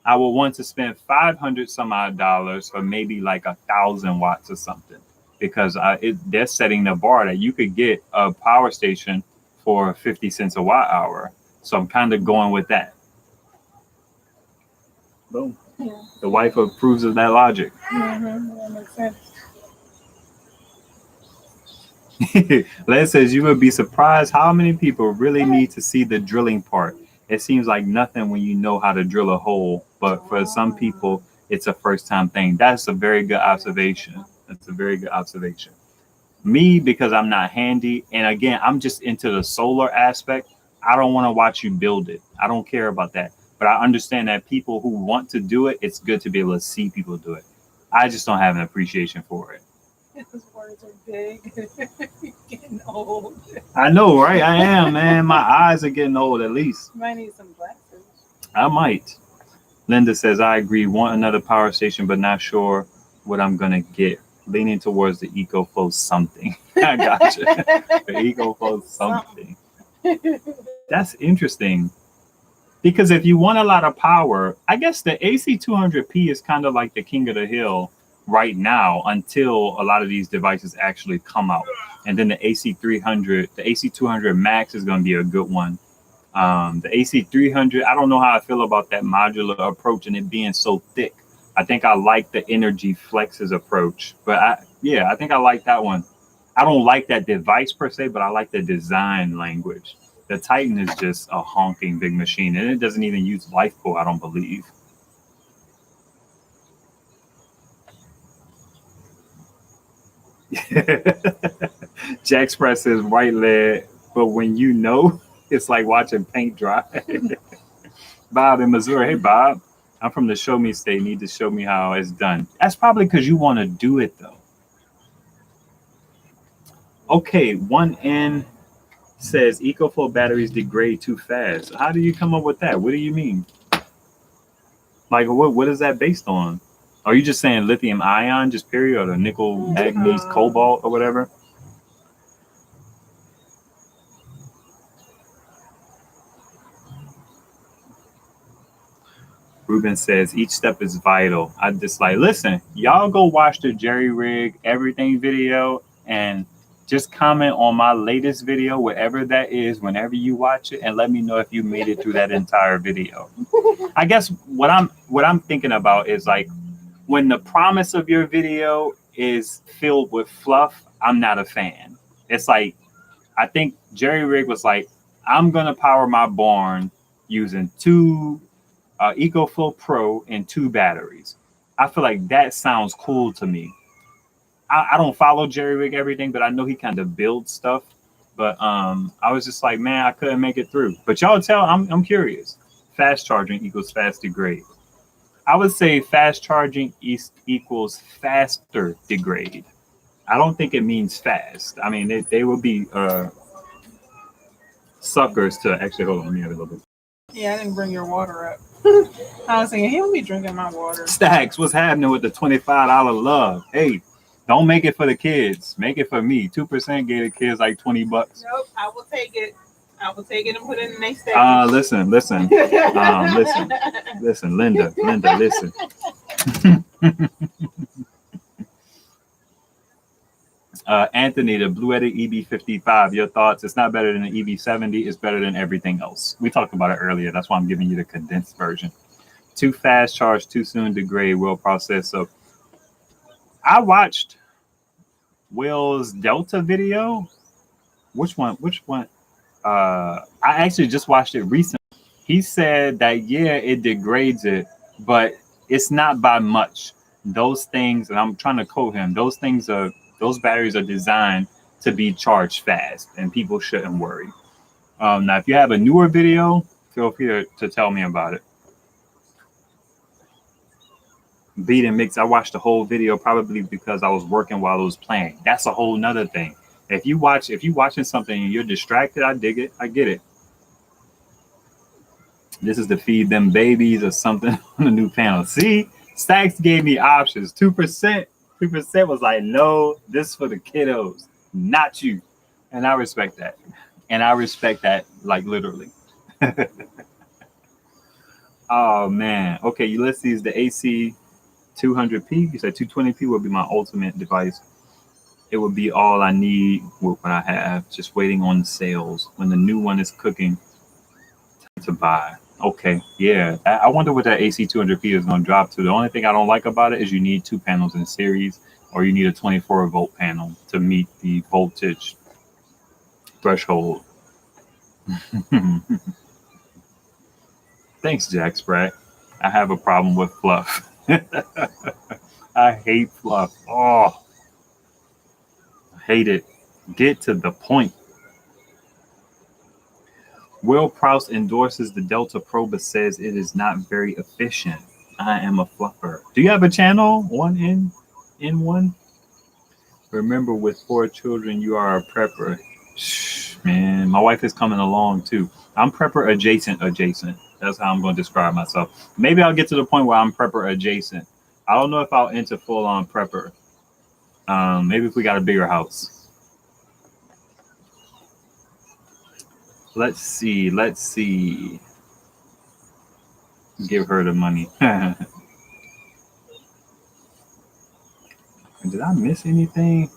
I would want to spend 500 some odd dollars for maybe like 1,000 watts or something, because they're setting the bar that you could get a power station for 50 cents a watt hour. So I'm kind of going with that. Boom. Yeah. The wife approves of that logic. That makes sense. Les says you would be surprised how many people really need to see the drilling part. It seems like nothing when you know how to drill a hole, but for some people, it's a first time thing. That's a very good observation. That's a very good observation. Me, because I'm not handy, and again, I'm just into the solar aspect. I don't want to watch you build it. I don't care about that. But I understand that people who want to do it, it's good to be able to see people do it. I just don't have an appreciation for it. His words are big. You're getting old. I know, right? I am, man. My eyes are getting old, at least. You might need some glasses. I might. Linda says, I agree. Want another power station, but not sure what I'm going to get. Leaning towards the EcoFlow something. I got you. The EcoFlow something. That's interesting. Because if you want a lot of power, I guess the AC200P is kind of like the king of the hill right now until a lot of these devices actually come out. And then the AC300, the AC200 Max is going to be a good one. The AC300, I don't know how I feel about that modular approach and it being so thick. I think I like the Energy Flexes approach, but I think I like that one. I don't like that device per se, but I like the design language. The Titan is just a honking big machine, and it doesn't even use LiFePO, I don't believe. Jack Express says white lead, but when you know, it's like watching paint dry. Bob in Missouri. Hey, Bob. I'm from the show me state. Need to show me how it's done. That's probably because you want to do it, though. Okay, 1N says EcoFlow batteries degrade too fast. How do you come up with that? What do you mean? Like, what is that based on? Are you just saying lithium ion, just period, or the nickel, manganese, cobalt, or whatever? Ruben says each step is vital. I just like, listen, y'all go watch the Jerry Rig everything video and just comment on my latest video, whatever that is, whenever you watch it, and let me know if you made it through that entire video. I guess what I'm thinking about is like when the promise of your video is filled with fluff, I'm not a fan. It's like I think Jerry Rig was like, I'm gonna power my barn using two EcoFlow Pro and 2 batteries. I feel like that sounds cool to me. I don't follow Jerry Rig everything, but I know he kind of builds stuff. But I was just like, man, I couldn't make it through. But y'all tell, I'm curious. Fast charging equals fast degrade. I would say fast charging equals faster degrade. I don't think it means fast. I mean, they will be suckers to actually, hold on, let me have a little bit. Yeah, I didn't bring your water up. I was thinking he'll be drinking my water. Stacks, what's happening with the $25 love? Hey, don't make it for the kids. Make it for me. 2% gave the kids like $20. Nope, I will take it. I will take it and put it in the next stage. Listen. Listen, Linda, listen. Anthony, the Bluetti EB55, your thoughts? It's not better than the EB70. It's better than everything else. We talked about it earlier. That's why I'm giving you the condensed version. Too fast charge, too soon degrade, will process. So I watched Will's Delta video. Which one? I actually just watched it recently. He said that, yeah, it degrades it, but it's not by much. Those things, and I'm trying to quote him, those batteries are designed to be charged fast, and people shouldn't worry. Now, if you have a newer video, feel free to tell me about it. Beat and mix. I watched the whole video probably because I was working while I was playing. That's a whole nother thing. If you're watching something and you're distracted, I dig it. I get it. This is to feed them babies or something on the new panel. See, Stacks gave me options. 2%. 2% was like, no, this is for the kiddos, not you. And I respect that. And I respect that, like, literally. Oh, man. Okay, Ulysses, the AC200P, you said 220P would be my ultimate device. It would be all I need with what I have, just waiting on the sales. When the new one is cooking, to buy. Okay, yeah. I wonder what that AC200P is going to drop to. The only thing I don't like about it is you need 2 panels in series, or you need a 24-volt panel to meet the voltage threshold. Thanks, Jack Spratt. I have a problem with fluff. I hate fluff. Oh, I hate it. Get to the point. Will Proust endorses the Delta Pro but says it is not very efficient. I am a fluffer. Do you have a channel? One in one? Remember, with 4 children, you are a prepper. Shh, man, my wife is coming along too. I'm prepper adjacent. That's how I'm going to describe myself. Maybe I'll get to the point where I'm prepper adjacent. I don't know if I'll enter full on prepper. Maybe if we got a bigger house. Let's see. Give her the money. Did I miss anything?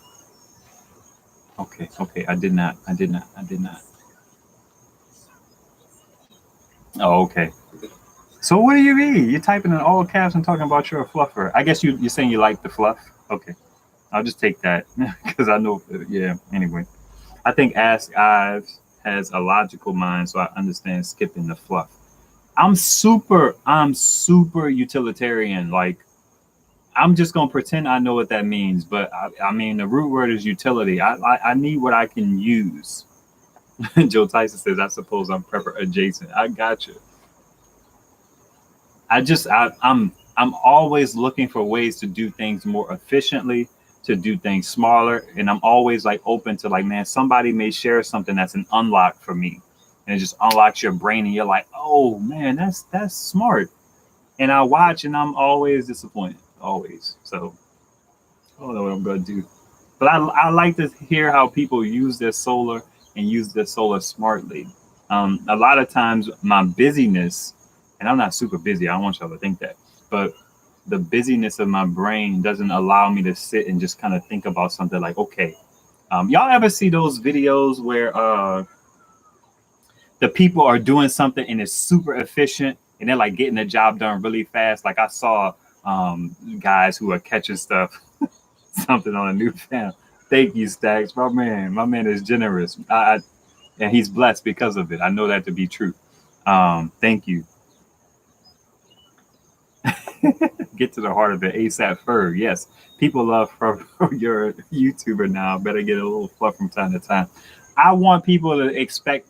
Okay. I did not. Oh, okay. So what do you mean? You're typing in all caps and talking about you're a fluffer. I guess you're saying you like the fluff. Okay. I'll just take that because I know. Yeah. Anyway, I think Ask Ives has a logical mind, so I understand skipping the fluff. I'm super utilitarian. Like, I'm just gonna pretend I know what that means, but I mean the root word is utility. I need what I can use. Joe Tyson says, I suppose I'm prepper adjacent. I got you. I'm always looking for ways to do things more efficiently, to do things smaller, and I'm always like open to like, man, somebody may share something that's an unlock for me, and it just unlocks your brain, and you're like, oh man, that's smart. And I watch, and I'm always disappointed, always. So I don't know what I'm gonna do, but I like to hear how people use their solar and use their solar smartly. A lot of times, my busyness, and I'm not super busy. I don't want y'all to think that, but the busyness of my brain doesn't allow me to sit and just kind of think about something like, okay, y'all ever see those videos where the people are doing something and it's super efficient and they're like getting the job done really fast? Like I saw guys who are catching stuff, something on a new channel. Thank you, Stacks. My man is generous. And he's blessed because of it. I know that to be true. Thank you. Get to the heart of it ASAP Ferg. Yes, people love for your YouTuber now. Better get a little fluff from time to time. I want people to expect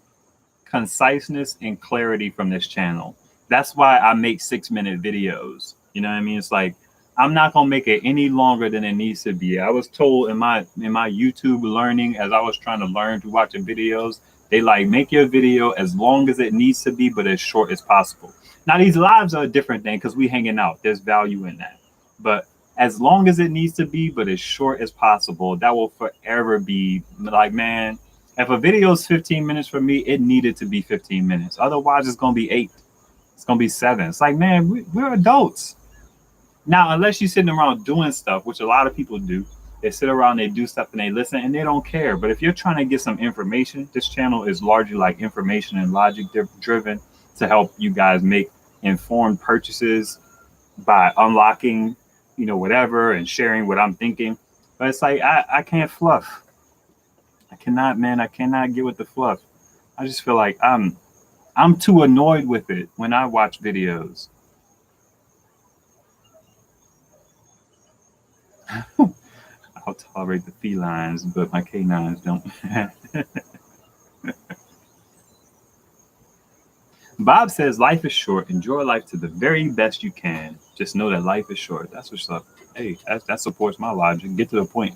conciseness and clarity from this channel. That's why I make 6-minute videos. You know what I mean? It's like I'm not gonna make it any longer than it needs to be. I was told in my YouTube learning, as I was trying to learn to watching videos, they like make your video as long as it needs to be, but as short as possible. Now these lives are a different thing because we hanging out. There's value in that. But as long as it needs to be, but as short as possible, that will forever be like, man, if a video is 15 minutes for me, it needed to be 15 minutes. Otherwise, it's going to be 8. It's going to be 7. It's like, man, we're adults. Now, unless you're sitting around doing stuff, which a lot of people do, they sit around, they do stuff, and they listen, and they don't care. But if you're trying to get some information, this channel is largely like information and logic driven to help you guys make informed purchases by unlocking, whatever, and sharing what I'm thinking. But it's like, I can't fluff. I cannot get with the fluff. I just feel like I'm too annoyed with it when I watch videos. I'll tolerate the felines, but my canines don't. Bob says life is short. Enjoy life to the very best you can. Just know that life is short. That's what's up. Hey, that supports my logic. Get to the point.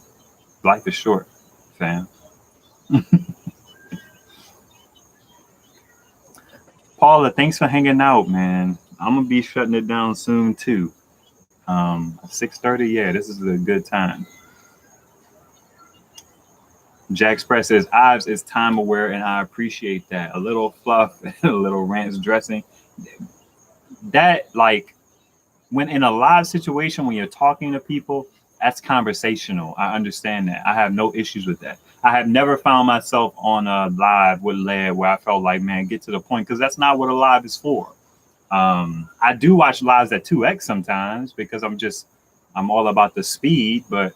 Life is short, fam. Paula, thanks for hanging out, man. I'm gonna be shutting it down soon too. 6:30. Yeah, this is a good time. Jack Express says Ives is time aware, and I appreciate that. A little fluff, a little ranch dressing. That, like, when in a live situation, when you're talking to people, that's conversational. I understand that. I have no issues with that. I have never found myself on a live with Led where I felt like, man, get to the point, because that's not what a live is for. I do watch lives at 2x sometimes because I'm all about the speed, but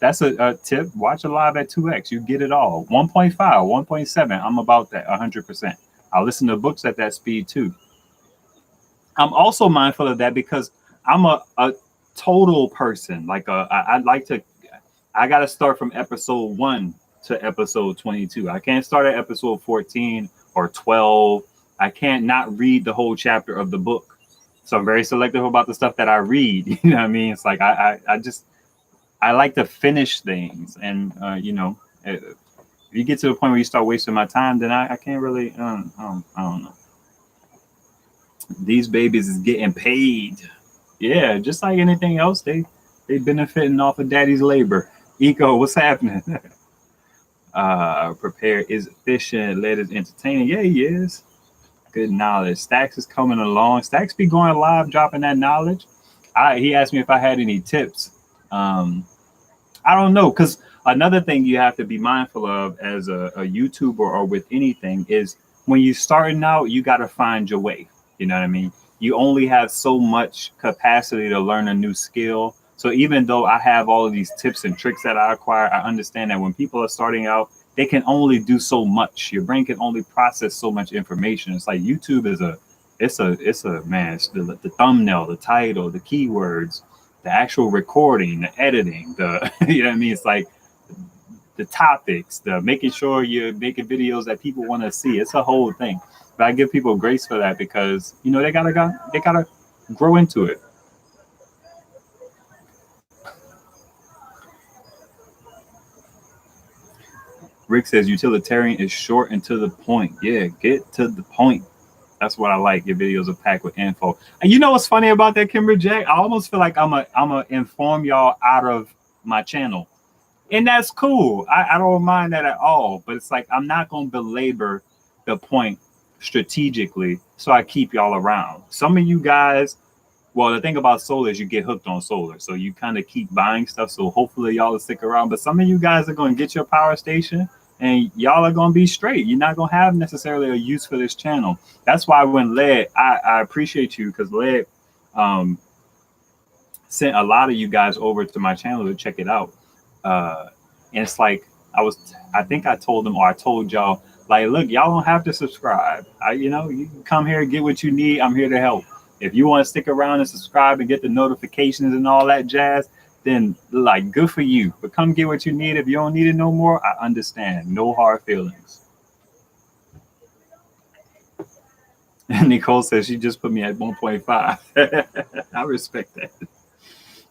that's a tip. Watch a live at 2x. You get it all. 1.5, 1.7. I'm about that 100%. I listen to books at that speed too. I'm also mindful of that because I'm a total person. Like I got to start from episode 1 to episode 22. I can't start at episode 14 or 12. I can't not read the whole chapter of the book. So I'm very selective about the stuff that I read. You know what I mean? It's like I like to finish things, and if you get to the point where you start wasting my time, then I can't really. I don't know. These babies is getting paid. Yeah, just like anything else, they benefiting off of daddy's labor. Eco, what's happening? Prepare is efficient, led is entertaining. Yeah, he is. Good knowledge. Stacks is coming along. Stacks be going live, dropping that knowledge. He asked me if I had any tips. I don't know, because another thing you have to be mindful of as a YouTuber or with anything is when you're starting out, you got to find your way. You know what I mean? You only have so much capacity to learn a new skill. So even though I have all of these tips and tricks that I acquire, I understand that when people are starting out, they can only do so much. Your brain can only process so much information. It's like YouTube is it's a man, it's the thumbnail, the title, the keywords, the actual recording, the editing, the you know what I mean? It's like the topics, the making sure you're making videos that people want to see. It's a whole thing. But I give people grace for that because you know they gotta grow into it. Rick says utilitarian is short and to the point. Yeah, get to the point. That's what I like. Your videos are packed with info. And you know what's funny about that, Kimber Jack? I almost feel like I'm a inform y'all out of my channel. And that's cool. I don't mind that at all. But it's like I'm not gonna belabor the point strategically, so I keep y'all around. Some of you guys, well, the thing about solar is you get hooked on solar. So you kind of keep buying stuff. So hopefully y'all will stick around. But some of you guys are gonna get your power station and y'all are gonna be straight. You're not gonna have necessarily a use for this channel. That's why when Led, I appreciate you because Led sent a lot of you guys over to my channel to check it out. And it's like I think I told them, or I told y'all, like, look, y'all don't have to subscribe. You can come here and get what you need. I'm here to help. If you want to stick around and subscribe and get the notifications and all that jazz, then like good for you. But come get what you need. If you don't need it no more, I understand. No hard feelings. And Nicole says she just put me at 1.5. I respect that.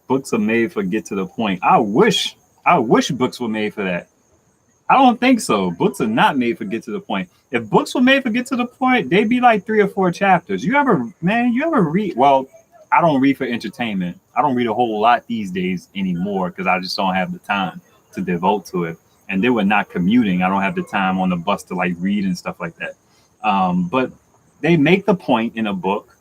Books are made for get to the point. I wish books were made for that. I don't think so. Books are not made for get to the point. If books were made for get to the point, they'd be like 3 or 4 chapters. You ever read? Well, I don't read for entertainment. I don't read a whole lot these days anymore because I just don't have the time to devote to it. And then we're not commuting. I don't have the time on the bus to like read and stuff like that. But they make the point in a book.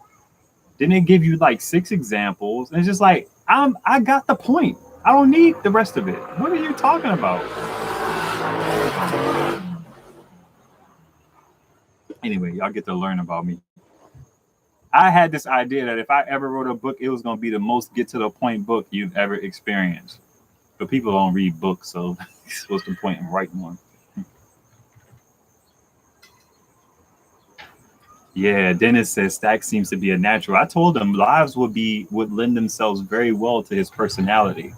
Then they give you like 6 examples. And it's just like, I got the point. I don't need the rest of it. What are you talking about? Anyway, y'all get to learn about me. I had this idea that if I ever wrote a book, it was going to be the most get to the point book you've ever experienced. But people don't read books, so what's the point in writing one? Yeah, Dennis says Stack seems to be a natural. I told him lives would lend themselves very well to his personality.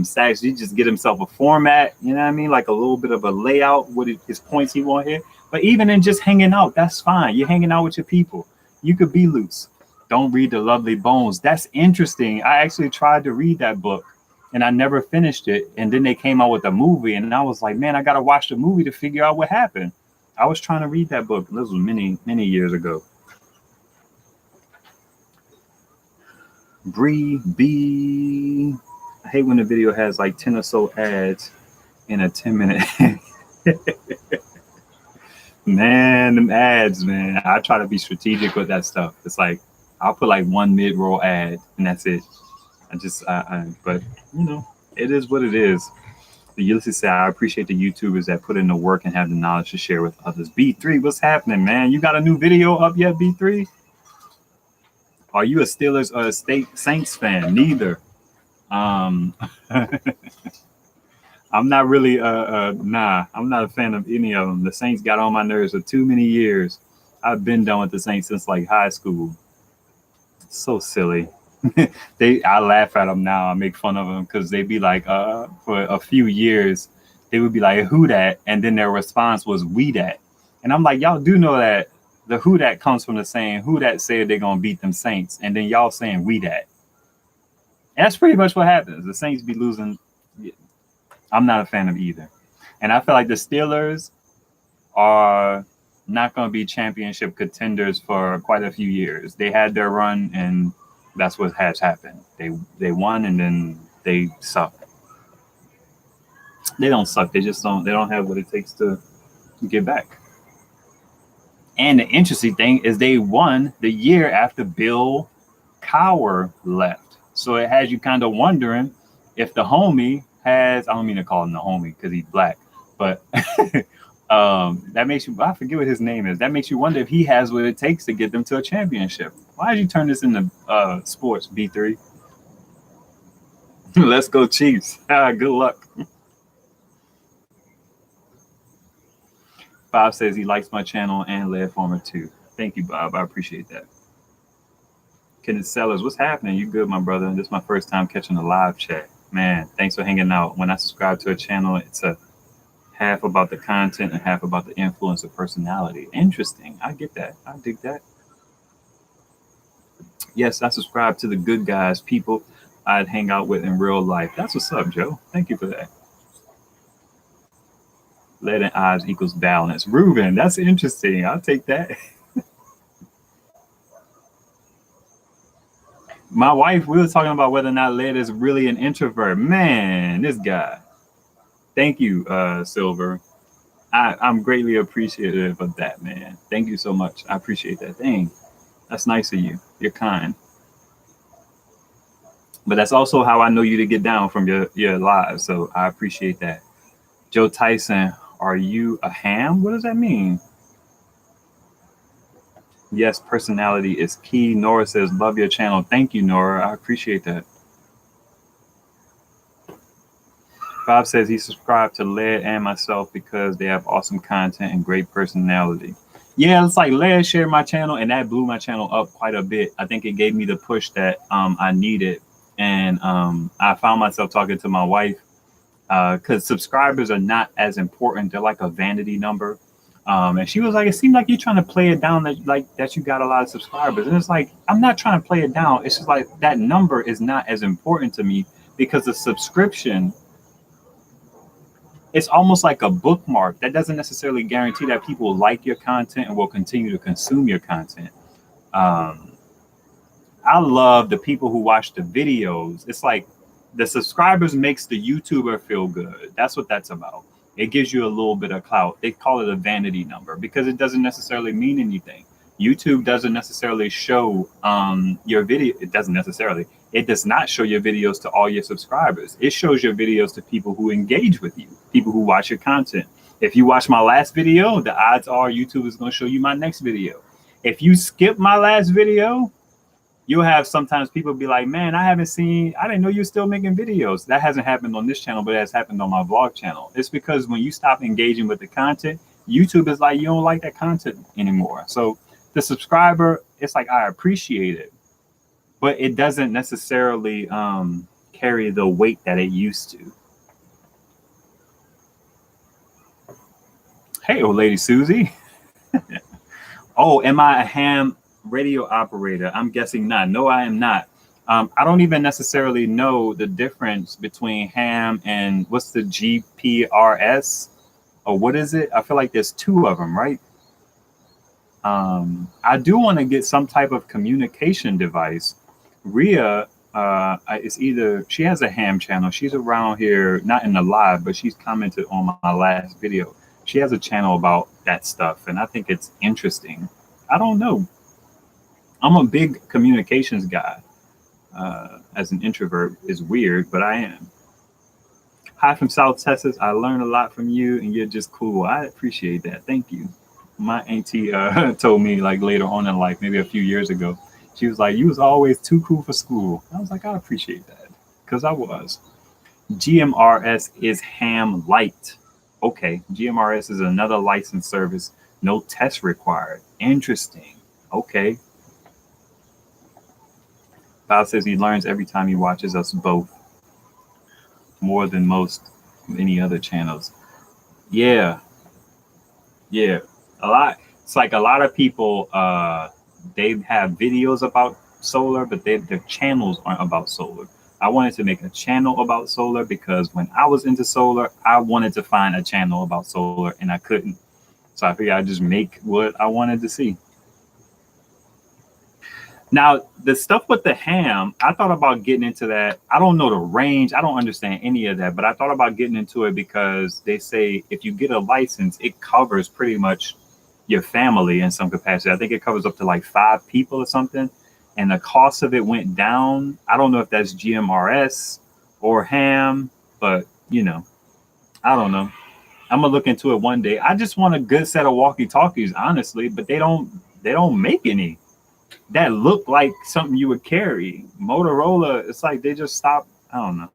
Stacks, he just get himself a format, you know what I mean? Like a little bit of a layout, what his points he want here. But even in just hanging out, that's fine. You're hanging out with your people. You could be loose. Don't read The Lovely Bones. That's interesting. I actually tried to read that book and I never finished it. And then they came out with a movie and I was like, man, I got to watch the movie to figure out what happened. I was trying to read that book. This was many, many years ago. Bree B. I hate when the video has like 10 or so ads in a 10-minute. Man, them ads, man. I try to be strategic with that stuff. It's like I'll put like one mid-roll ad and that's it. But you know, it is what it is. The Ulysses said, I appreciate the YouTubers that put in the work and have the knowledge to share with others. B3, what's happening, man? You got a new video up yet, B3? Are you a Steelers or a Saints fan? Neither. I'm not really I'm not a fan of any of them. The Saints got on my nerves for too many years. I've been done with the Saints since like high school. So silly. I laugh at them now. I make fun of them because they be like for a few years they would be like who dat, and then their response was we dat, and I'm like, y'all do know that the who dat comes from the saying who dat said they're gonna beat them Saints, and then y'all saying we dat. And that's pretty much what happens. The Saints be losing. I'm not a fan of either. And I feel like the Steelers are not going to be championship contenders for quite a few years. They had their run, and that's what has happened. They won, and then they suck. They don't suck. They just don't. They don't have what it takes to get back. And the interesting thing is they won the year after Bill Cowher left. So it has you kind of wondering if the homie has, I don't mean to call him the homie because he's black, but that makes you, I forget what his name is. That makes you wonder if he has what it takes to get them to a championship. Why did you turn this into sports, B3? Let's go Chiefs. Good luck. Bob says he likes my channel and Lead Farmer too. Thank you, Bob. I appreciate that. Kenneth Sellers, what's happening? You good, my brother? This is my first time catching a live chat. Man, thanks for hanging out. When I subscribe to a channel, it's a half about the content and half about the influence of personality. Interesting. I get that. I dig that. Yes, I subscribe to the good guys, people I'd hang out with in real life. That's what's up, Joe. Thank you for that. Lead and eyes equals balance. Ruben, that's interesting. I'll take that. My wife, we were talking about whether or not Lead is really an introvert. Man, this guy. Thank you, Silver. I'm greatly appreciative of that, man. Thank you so much. I appreciate that. Dang, that's nice of you. You're kind. But that's also how I know you to get down from your lives. So I appreciate that. Joe Tyson, are you a ham? What does that mean? Yes, personality is key. Nora says, love your channel. Thank you, Nora. I appreciate that. Bob says he subscribed to Lead and myself because they have awesome content and great personality. Yeah, it's like Lead shared my channel, and that blew my channel up quite a bit. I think it gave me the push that I needed. And I found myself talking to my wife because subscribers are not as important. They're like a vanity number. And she was like, it seemed like you're trying to play it down that you got a lot of subscribers. And it's like, I'm not trying to play it down. It's just like that number is not as important to me because the subscription, it's almost like a bookmark. That doesn't necessarily guarantee that people like your content and will continue to consume your content. I love the people who watch the videos. It's like the subscribers makes the YouTuber feel good. That's what that's about. It gives you a little bit of clout. They call it a vanity number because it doesn't necessarily mean anything. YouTube doesn't necessarily show your video. It does not show your videos to all your subscribers. It shows your videos to people who engage with you, people who watch your content. If you watch my last video, the odds are YouTube is going to show you my next video. If you skip my last video, you'll have sometimes people be like, man, I didn't know you're still making videos. That hasn't happened on this channel, but it has happened on my vlog channel. It's because when you stop engaging with the content, YouTube is like, you don't like that content anymore. So the subscriber, it's like, I appreciate it, but it doesn't necessarily carry the weight that it used to. Hey, old lady Susie. Oh, am I a ham radio operator? I'm guessing not. No, I am not. I don't even necessarily know the difference between ham and what's the GPRS or what is it? I feel like there's two of them, right? I do want to get some type of communication device. Rhea, it's either she has a ham channel. She's around here, not in the live, but she's commented on my last video. She has a channel about that stuff, and I think it's interesting. I don't know. I'm a big communications guy. As an introvert is weird, but I am. Hi from South Texas. I learned a lot from you, and you're just cool. I appreciate that. Thank you. My auntie told me like later on in life, maybe a few years ago, she was like, you was always too cool for school. I was like, I appreciate that because I was. GMRS is ham light. Okay, GMRS is another licensed service. No test required. Interesting. Okay. Bob says he learns every time he watches us both. More than most any other channels. Yeah. Yeah. A lot. It's like a lot of people, they have videos about solar, but their channels aren't about solar. I wanted to make a channel about solar because when I was into solar, I wanted to find a channel about solar and I couldn't. So I figured I'd just make what I wanted to see. Now, the stuff with the ham, I thought about getting into that. I don't know the range. I don't understand any of that, but I thought about getting into it because they say if you get a license, it covers pretty much your family in some capacity. I think it covers up to like 5 people or something. And the cost of it went down. I don't know if that's GMRS or ham, but I don't know. I'm gonna look into it one day. I just want a good set of walkie-talkies, honestly, but they don't make any that look like something you would carry. Motorola, it's like they just stopped. I don't know.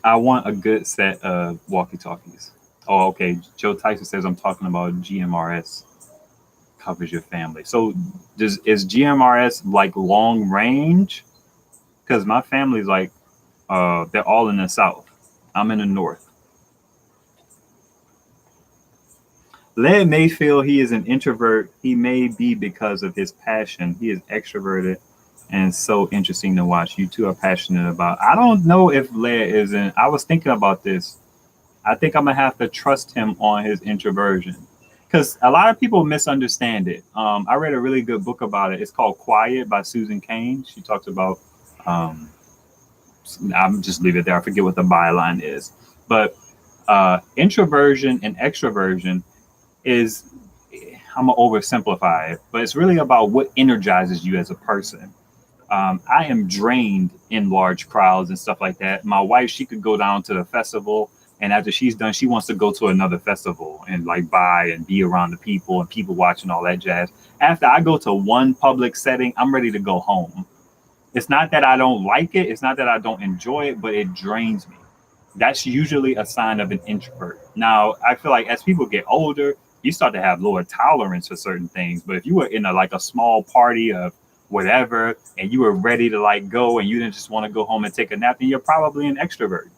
I want a good set of walkie-talkies. Oh, okay. Joe Tyson says I'm talking about GMRS covers your family. So is GMRS like long range? Because my family's like they're all in the south. I'm in the north. Led may feel he is an introvert. He may be because of his passion. He is extroverted and so interesting to watch. You two are passionate about. I don't know if Led isn't. I was thinking about this. I think I'm gonna have to trust him on his introversion because a lot of people misunderstand it. I read a really good book about it. It's called Quiet by Susan Cain. She talks about. I'm just leave it there. I forget what the byline is, but introversion and extroversion is, I'm gonna oversimplify it, but it's really about what energizes you as a person. I am drained in large crowds and stuff like that. My wife, she could go down to the festival, and after she's done, she wants to go to another festival and like buy and be around the people and people watching all that jazz. After I go to one public setting, I'm ready to go home. It's not that I don't like it. It's not that I don't enjoy it, but it drains me. That's usually a sign of an introvert. Now, I feel like as people get older, you start to have lower tolerance for certain things. But if you were in a small party of whatever, and you were ready to like go and you didn't just want to go home and take a nap, then you're probably an extrovert.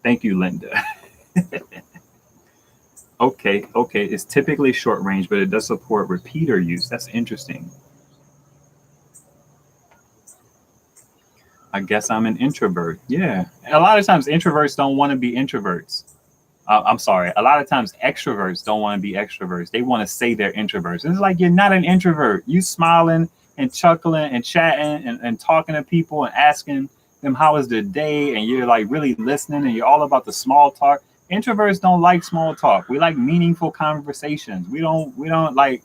Thank you, Linda. Okay. It's typically short range, but it does support repeater use. That's interesting. I guess I'm an introvert. Yeah. A lot of times introverts don't want to be introverts. I'm sorry. A lot of times extroverts don't want to be extroverts. They want to say they're introverts. It's like you're not an introvert. You smiling and chuckling and chatting and talking to people and asking them how was their day, and you're like really listening and you're all about the small talk. Introverts don't like small talk. We like meaningful conversations. We don't like,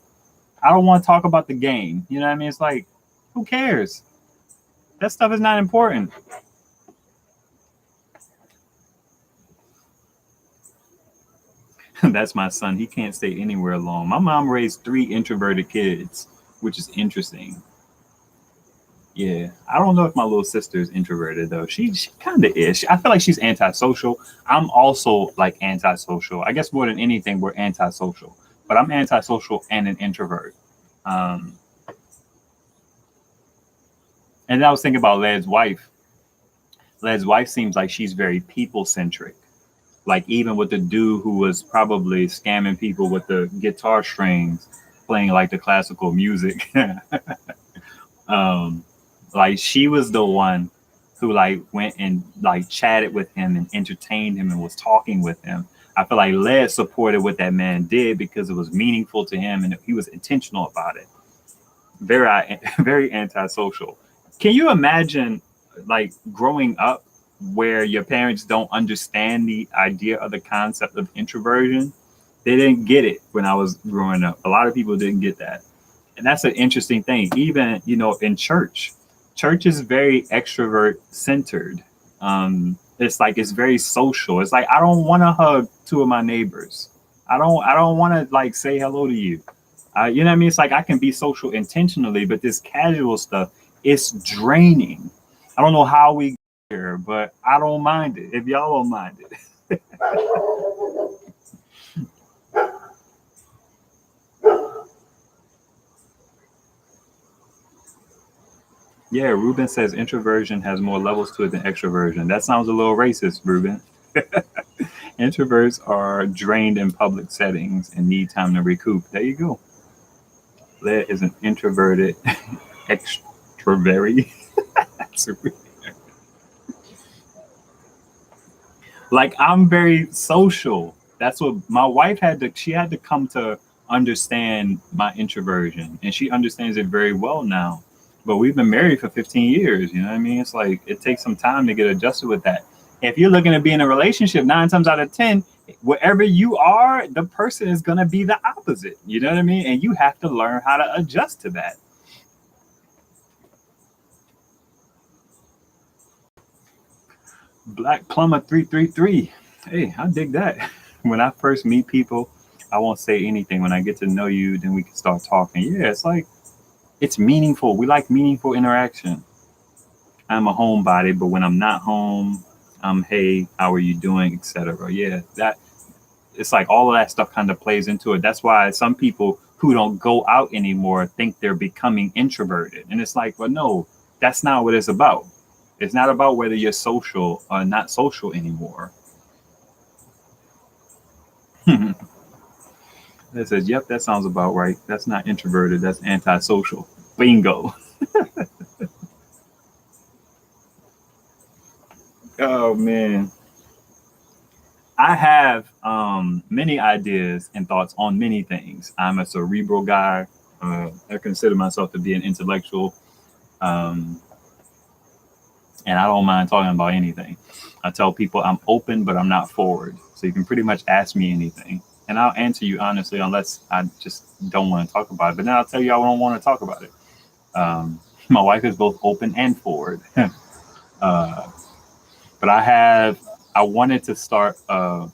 I don't want to talk about the game. You know what I mean? It's like, who cares? That stuff is not important. That's my son. He can't stay anywhere alone. My mom raised 3 introverted kids, which is interesting. Yeah, I don't know if my little sister is introverted though. She kind of is. I feel like she's antisocial. I'm also like antisocial. I guess more than anything, we're antisocial. But I'm antisocial and an introvert. Um, and then I was thinking about Led's wife. Led's wife seems like she's very people centric. Like even with the dude who was probably scamming people with the guitar strings, playing like the classical music. um, like she was the one who like went and like chatted with him and entertained him and was talking with him. I feel like Led supported what that man did because it was meaningful to him and he was intentional about it. Very, very antisocial. Can you imagine like growing up where your parents don't understand the idea of the concept of introversion? They didn't get it when I was growing up. A lot of people didn't get that. And that's an interesting thing. Even, in church is very extrovert centered. It's like, it's very social. It's like, I don't want to hug 2 of my neighbors. I don't want to like say hello to you. You know what I mean? It's like I can be social intentionally, but this casual stuff, it's draining. I don't know how we get here, but I don't mind it if y'all don't mind it. Yeah, Ruben says introversion has more levels to it than extroversion. That sounds a little racist, Ruben. Introverts are drained in public settings and need time to recoup. There you go. Led is an introverted extrovert. Like I'm very social. That's what my wife had to. She had to come to understand my introversion, and she understands it very well now. But we've been married for 15 years. You know what I mean? It's like it takes some time to get adjusted with that. If you're looking to be in a relationship, 9 times out of 10, wherever you are, the person is gonna be the opposite. You know what I mean? And you have to learn how to adjust to that. Black Plumber 333. Hey, I dig that. When I first meet people, I won't say anything. When I get to know you, then we can start talking. Yeah, it's like it's meaningful. We like meaningful interaction. I'm a homebody, but when I'm not home, hey, how are you doing, etc. Yeah, that it's like all of that stuff kind of plays into it. That's why some people who don't go out anymore think they're becoming introverted. And it's like, well, no, that's not what it's about. It's not about whether you're social or not social anymore. It says, yep, that sounds about right. That's not introverted. That's antisocial. Bingo. Oh, man. I have many ideas and thoughts on many things. I'm a cerebral guy. I consider myself to be an intellectual. Um, and I don't mind talking about anything. I tell people I'm open, but I'm not forward. So you can pretty much ask me anything, and I'll answer you honestly, unless I just don't want to talk about it. But then I'll tell you I don't want to talk about it. My wife is both open and forward. uh, but I wanted to start, and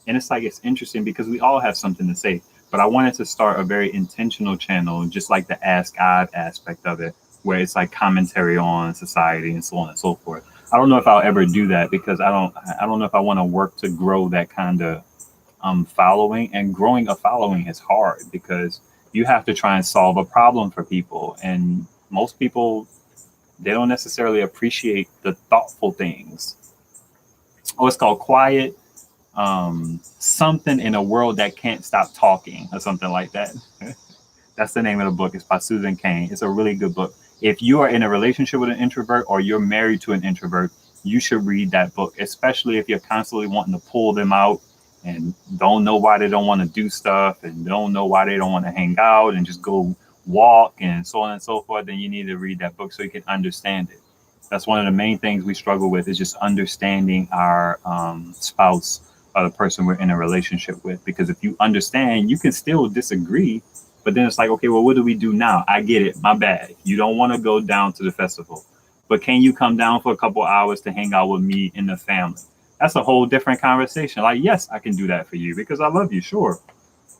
it's like it's interesting because we all have something to say. But I wanted to start a very intentional channel, just like the Ask God aspect of it, where it's like commentary on society and so on and so forth. I don't know if I'll ever do that because I don't know if I want to work to grow that kind of following. And growing a following is hard because you have to try and solve a problem for people, and most people they don't necessarily appreciate the thoughtful things. Oh, it's called quiet something in a world that can't stop talking or something like that. That's the name of the book. It's by Susan Cain. It's a really good book. If you are in a relationship with an introvert or you're married to an introvert, you should read that book, especially if you're constantly wanting to pull them out and don't know why they don't want to do stuff and don't know why they don't want to hang out and just go walk and so on and so forth. Then you need to read that book so you can understand it. That's one of the main things we struggle with is just understanding our spouse or the person we're in a relationship with. Because if you understand, you can still disagree, but then it's like, okay, well, what do we do now? I get it. My bad. You don't want to go down to the festival, but can you come down for a couple hours to hang out with me and the family? That's a whole different conversation. Like, yes, I can do that for you because I love you. Sure.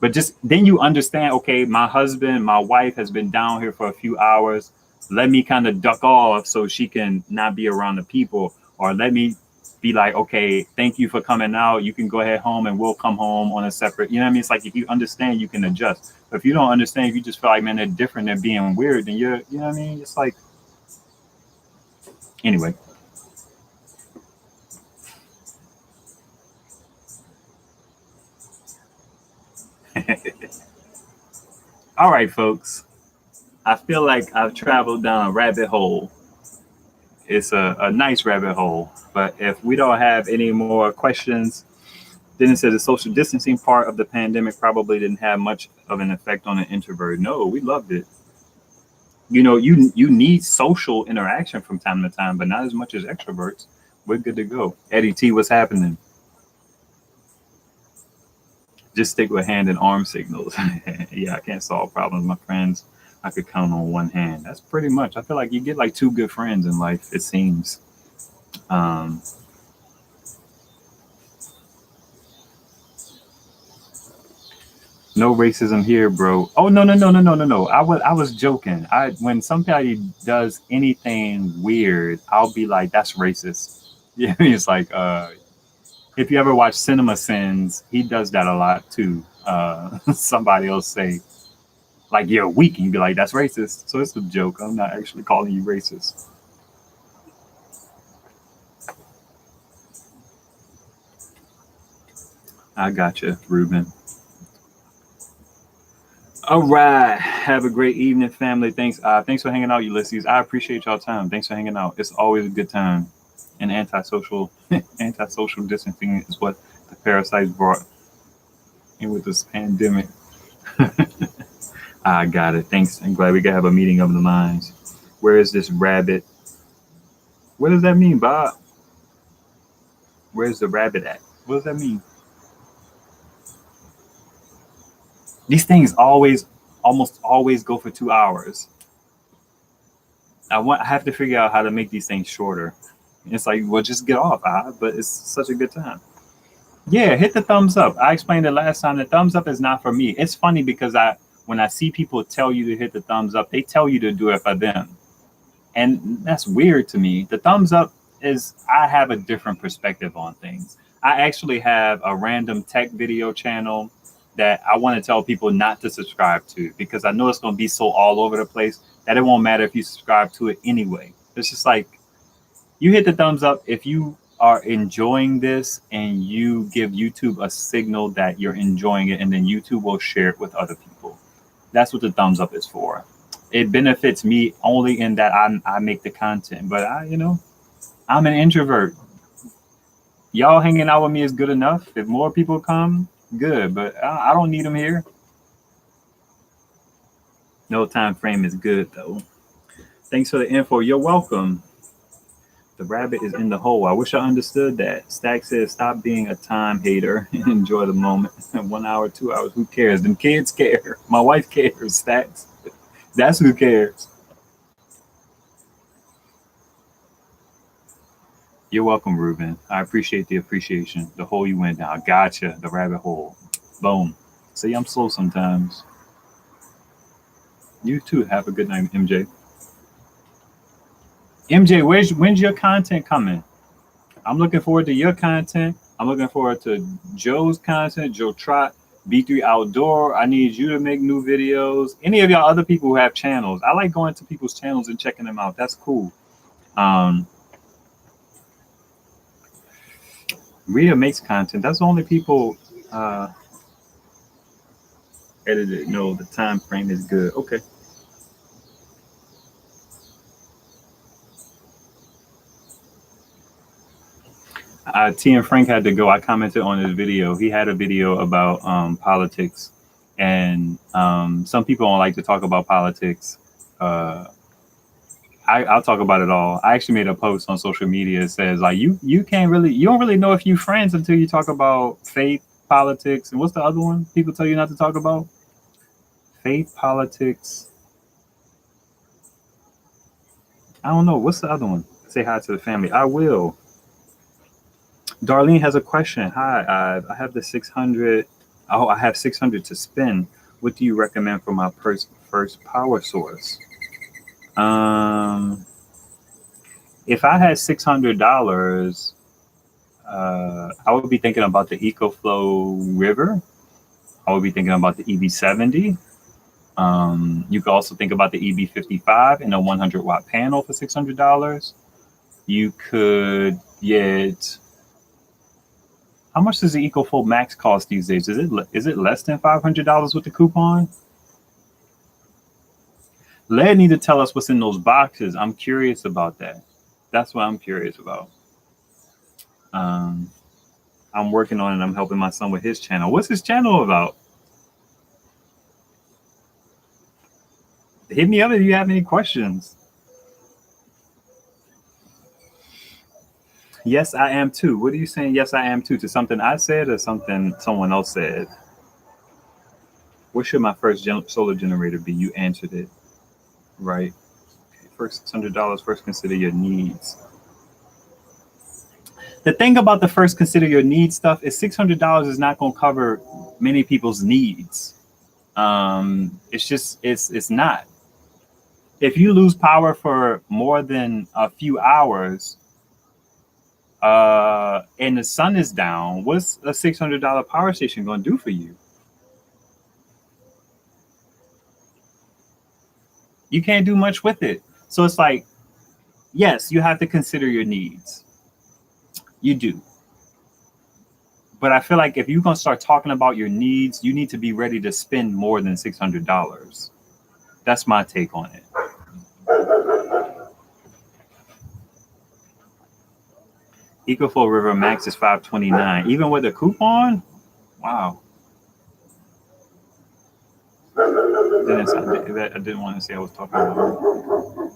But just then you understand, okay, my husband, my wife has been down here for a few hours. Let me kind of duck off so she can not be around the people, or let me be like, okay, thank you for coming out. You can go ahead home and we'll come home on a separate, you know what I mean? It's like if you understand, you can adjust. But if you don't understand, if you just feel like, man, they're different, they're being weird, then you're, you know what I mean? It's like, anyway. All right, folks. I feel like I've traveled down a rabbit hole. It's a nice rabbit hole. But if we don't have any more questions, then it says the social distancing part of the pandemic probably didn't have much of an effect on an introvert. No, we loved it. You know, you need social interaction from time to time, but not as much as extroverts. We're good to go. Eddie T, what's happening? Just stick with hand and arm signals. Yeah, I can't solve problems. My friends, I could count on one hand. That's pretty much. I feel like you get like two good friends in life, it seems. Um, no racism here, bro. Oh no, no, no, no, no, no, no. I was joking. I when somebody does anything weird, I'll be like, that's racist. Yeah, it's like if you ever watch Cinema Sins, he does that a lot too. Somebody will say, like, you're weak, and you be like, that's racist. So it's a joke. I'm not actually calling you racist. I got you, Ruben. All right. Have a great evening, family. Thanks. Thanks for hanging out, Ulysses. I appreciate y'all time. Thanks for hanging out. It's always a good time. and antisocial antisocial distancing is what the parasites brought in with this pandemic. I got it. Thanks. I'm glad we could have a meeting of the minds. Where is this rabbit? What does that mean, Bob? Where's the rabbit at? What does that mean? These things almost always go for 2 hours. I have to figure out how to make these things shorter. It's like, well, just get off, but it's such a good time. Yeah, hit the thumbs up. I explained it last time. The thumbs up is not for me. It's funny because when I see people tell you to hit the thumbs up, they tell you to do it for them. And that's weird to me. The thumbs up is, I have a different perspective on things. I actually have a random tech video channel that I want to tell people not to subscribe to because I know it's going to be so all over the place that it won't matter if you subscribe to it anyway. It's just like, you hit the thumbs up if you are enjoying this and you give YouTube a signal that you're enjoying it, and then YouTube will share it with other people. That's what the thumbs up is for. It benefits me only in that I make the content, but I'm an introvert. Y'all hanging out with me is good enough. If more people come, good, but I don't need them here. No time frame is good though. Thanks for the info. You're welcome. The rabbit is in the hole. I wish I understood that. Stack says, stop being a time hater and enjoy the moment. 1 hour, 2 hours, who cares? Them kids care. My wife cares, Stacks. That's who cares. You're welcome, Ruben. I appreciate the appreciation. The hole you went down. Gotcha. The rabbit hole. Boom. See, I'm slow sometimes. You too. Have a good night, MJ. MJ, when's your content coming? I'm looking forward to your content. I'm looking forward to Joe's content, Joe Trot, B3 Outdoor. I need you to make new videos. Any of y'all other people who have channels. I like going to people's channels and checking them out. That's cool. Rhea makes content. That's the only people edited. No, the time frame is good. Okay. T and Frank had to go. I commented on his video. He had a video about politics, and some people don't like to talk about politics. I'll talk about it all. I actually made a post on social media that says like you don't really know if you friends until you talk about faith, politics, and what's the other one people tell you not to talk about? Faith, politics. I don't know. What's the other one? Say hi to the family. I will. Darlene has a question. Hi, I have the 600. Oh, I have 600 to spend. What do you recommend for my first power source? If I had $600, I would be thinking about the EcoFlow River. I would be thinking about the EB70. You could also think about the EB55 and a 100-watt panel for $600. You could get. How much does the EcoFlow Max cost these days? Is it less than $500 with the coupon? Led need to tell us what's in those boxes. I'm curious about that. That's what I'm curious about. I'm working on it. I'm helping my son with his channel. What's his channel about? Hit me up if you have any questions. Yes, I am too. What are you saying? Yes, I am too. To something I said or something someone else said? What should my first solar generator be? You answered it. Right. Okay. First $600. First, consider your needs. The thing about the first consider your needs stuff is $600 is not going to cover many people's needs. It's not. If you lose power for more than a few hours, and the sun is down, what's a $600 power station going to do for you? You can't do much with it. So it's like, yes, you have to consider your needs. You do. But I feel like if you're going to start talking about your needs, you need to be ready to spend more than $600. That's my take on it. EcoFlow River Max is $5.29. Even with a coupon? Wow. I didn't want to say I was talking about.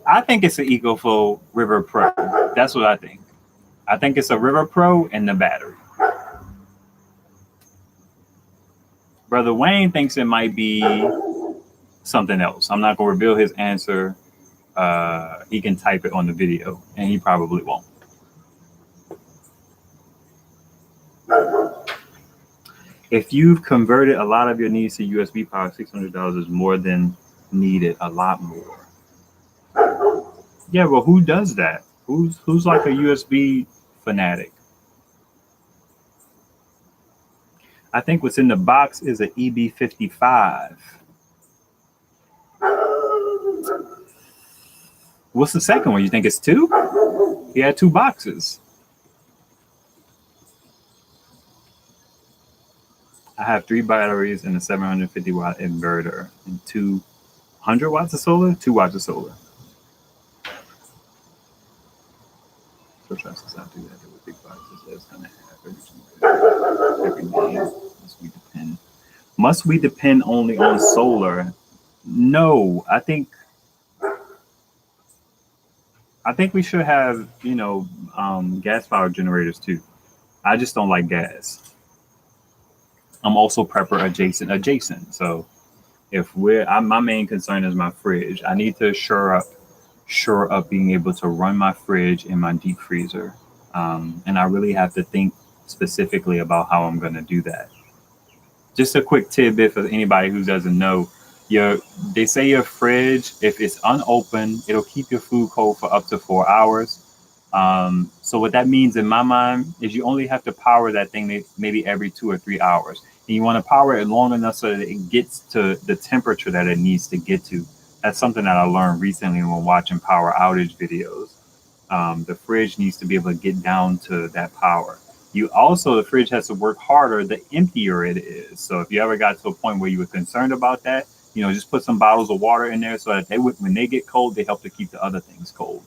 I think it's an EcoFlow River Pro. That's what I think. I think it's a River Pro and the battery. Brother Wayne thinks it might be something else. I'm not going to reveal his answer. He can type it on the video, and he probably won't. If you've converted a lot of your needs to USB power, $600 is more than needed. A lot more. Yeah, well, who does that? Who's like a USB fanatic? I think what's in the box is an EB55. What's the second one? You think it's two? He had two boxes. I have 3 batteries and a 750 watt inverter and 200 watts of solar, 2 watts of solar. So trust us not to do that with big boxes. That's gonna happen every day. Must we depend only on solar? No, I think we should have, gas powered generators too. I just don't like gas. I'm also prepper adjacent. So if my main concern is my fridge. I need to shore up being able to run my fridge and my deep freezer. And I really have to think specifically about how I'm going to do that. Just a quick tidbit for anybody who doesn't know, they say your fridge, if it's unopened, it'll keep your food cold for up to 4 hours. So what that means in my mind is you only have to power that thing maybe every 2 or 3 hours. And you want to power it long enough so that it gets to the temperature that it needs to get to. That's something that I learned recently when watching power outage videos. The fridge needs to be able to get down to that power. The fridge has to work harder the emptier it is. So if you ever got to a point where you were concerned about that, just put some bottles of water in there so that when they get cold, they help to keep the other things cold.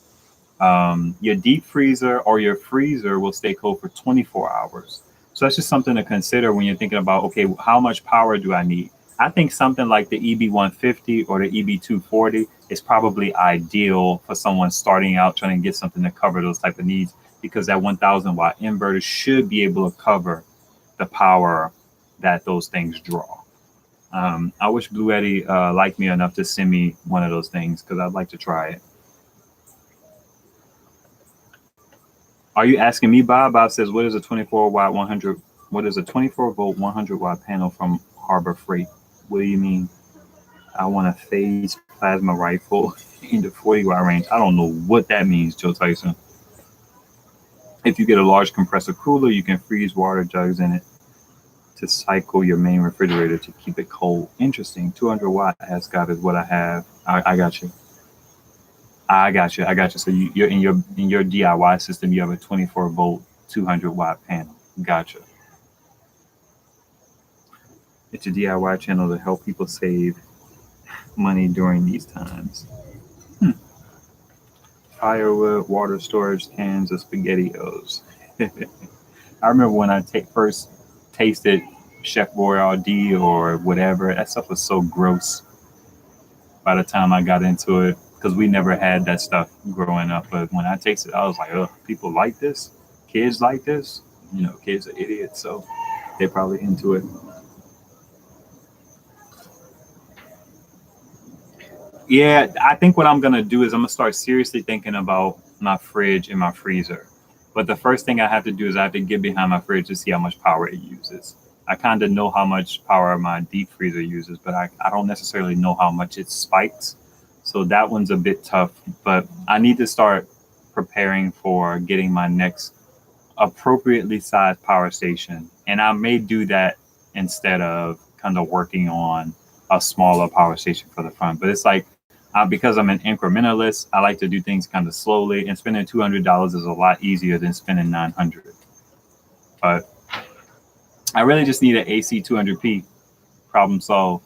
Your deep freezer or your freezer will stay cold for 24 hours. So that's just something to consider when you're thinking about, okay, how much power do I need? I think something like the EB150 or the EB240 is probably ideal for someone starting out trying to get something to cover those type of needs, because that 1,000 watt inverter should be able to cover the power that those things draw. I wish Blue Eddy liked me enough to send me one of those things, because I'd like to try it. Are you asking me, Bob? Bob says, what is a 24 volt 100 watt panel from Harbor Freight? What do you mean? I want a phase plasma rifle in the 40 watt range. I don't know what that means, Joe Tyson. If you get a large compressor cooler, you can freeze water jugs in it to cycle your main refrigerator to keep it cold. Interesting. 200 watt Ascot is what I have. I got you. So you're in your DIY system, you have a 24 volt 200 watt panel. Gotcha. It's a DIY channel to help people save money during these times. Firewood, water storage cans of SpaghettiOs. I remember when I first tasted Chef Boyardee or whatever, that stuff was so gross by the time I got into it, because we never had that stuff growing up. But when I tasted it, I was like, oh, people like this? Kids like this? Kids are idiots, so they're probably into it. Yeah, I think what I'm going to do is I'm going to start seriously thinking about my fridge and my freezer. But the first thing I have to do is I have to get behind my fridge to see how much power it uses. I kind of know how much power my deep freezer uses, but I don't necessarily know how much it spikes. So that one's a bit tough, but I need to start preparing for getting my next appropriately sized power station. And I may do that instead of kind of working on a smaller power station for the front. But it's like, because I'm an incrementalist, I like to do things kind of slowly, and spending $200 is a lot easier than spending $900. But I really just need an AC 200p. Problem solved.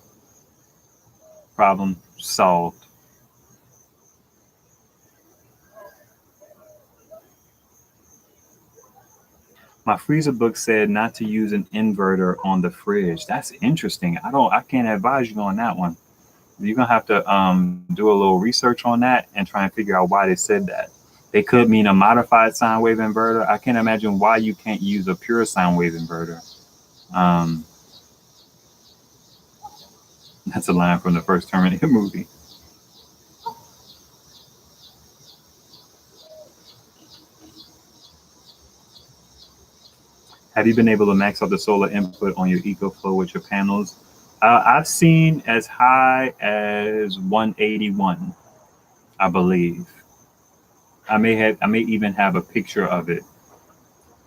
My freezer book said not to use an inverter on the fridge. That's interesting. I can't advise you on that one. You're gonna have to do a little research on that and try and figure out why they said that. They could mean a modified sine wave inverter. I can't imagine why you can't use a pure sine wave inverter. That's a line from the first Terminator movie. Have you been able to max out the solar input on your EcoFlow with your panels? I've seen as high as 181, I believe. I may even have a picture of it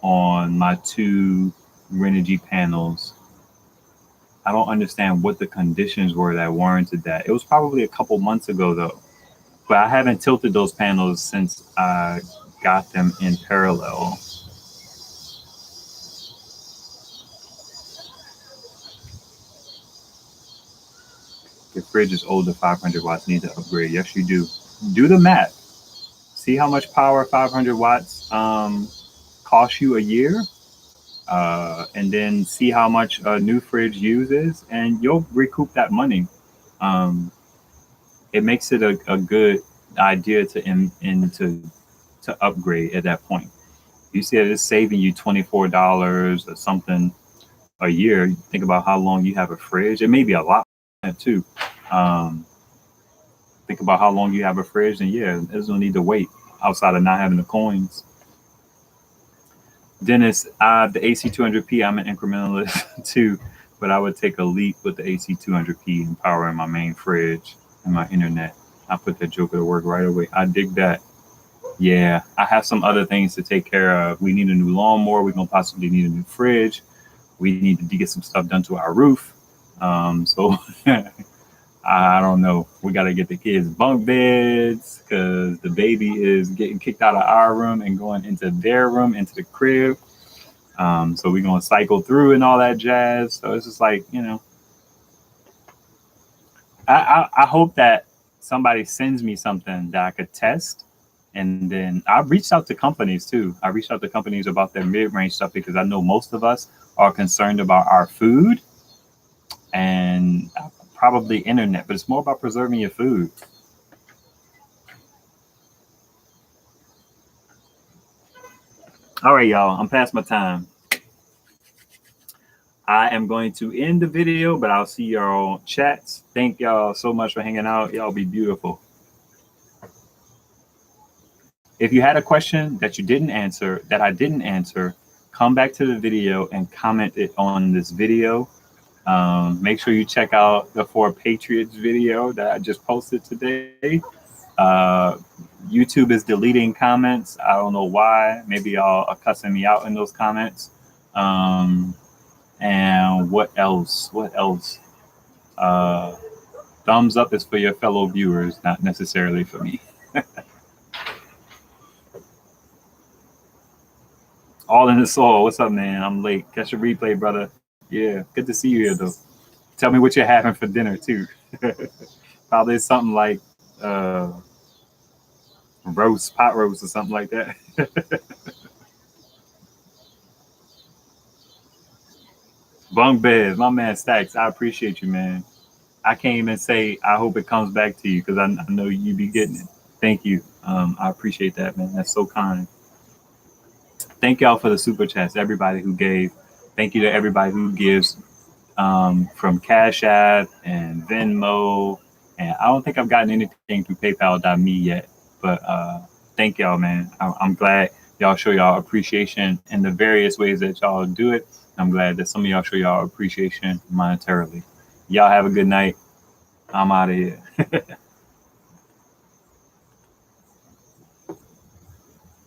on my 2 Renogy panels. I don't understand what the conditions were that warranted that. It was probably a couple months ago though, but I haven't tilted those panels since I got them in parallel. Your fridge is older, 500 watts, need to upgrade. Yes, you do. Do the math. See how much power 500 watts costs you a year, and then see how much a new fridge uses, and you'll recoup that money. It makes it a good idea to upgrade at that point. You see that it's saving you $24 or something a year. Think about how long you have a fridge. It may be a lot too. Think about how long you have a fridge, and yeah, there's no need to wait outside of not having the coins. Dennis, the AC200P, I'm an incrementalist too, but I would take a leap with the AC200P and powering my main fridge and my internet. I put that joker to work right away. I dig that. Yeah, I have some other things to take care of. We need a new lawnmower. We're gonna possibly need a new fridge. We need to get some stuff done to our roof. So I don't know. We got to get the kids bunk beds because the baby is getting kicked out of our room and going into their room, into the crib. So we're going to cycle through and all that jazz. So it's just like, you know, I hope that somebody sends me something that I could test. And then I reached out to companies too. I reached out to companies about their mid-range stuff because I know most of us are concerned about our food and probably internet, but it's more about preserving your food. All right, y'all, I'm past my time. I am going to end the video, but I'll see y'all chats. Thank y'all so much for hanging out. Y'all be beautiful. If you had a question that you didn't answer, that I didn't answer, come back to the video and comment it on this video. Make sure you check out the 4 Patriots video that I just posted today. YouTube is deleting comments. I don't know why. Maybe y'all are cussing me out in those comments. And what else? What else? Thumbs up is for your fellow viewers, not necessarily for me. All in the soul. What's up, man? I'm late. Catch a replay, brother. Yeah, good to see you here, though. Tell me what you're having for dinner, too. Probably something like pot roast or something like that. Bunk beds, my man Stacks. I appreciate you, man. I can't even say I hope it comes back to you because I know you be getting it. Thank you. I appreciate that, man. That's so kind. Thank y'all for the super chats, everybody who gave. Thank you to everybody who gives from Cash App and Venmo. And I don't think I've gotten anything through PayPal.me yet. But thank y'all, man. I'm glad y'all show y'all appreciation in the various ways that y'all do it. I'm glad that some of y'all show y'all appreciation monetarily. Y'all have a good night. I'm out of here.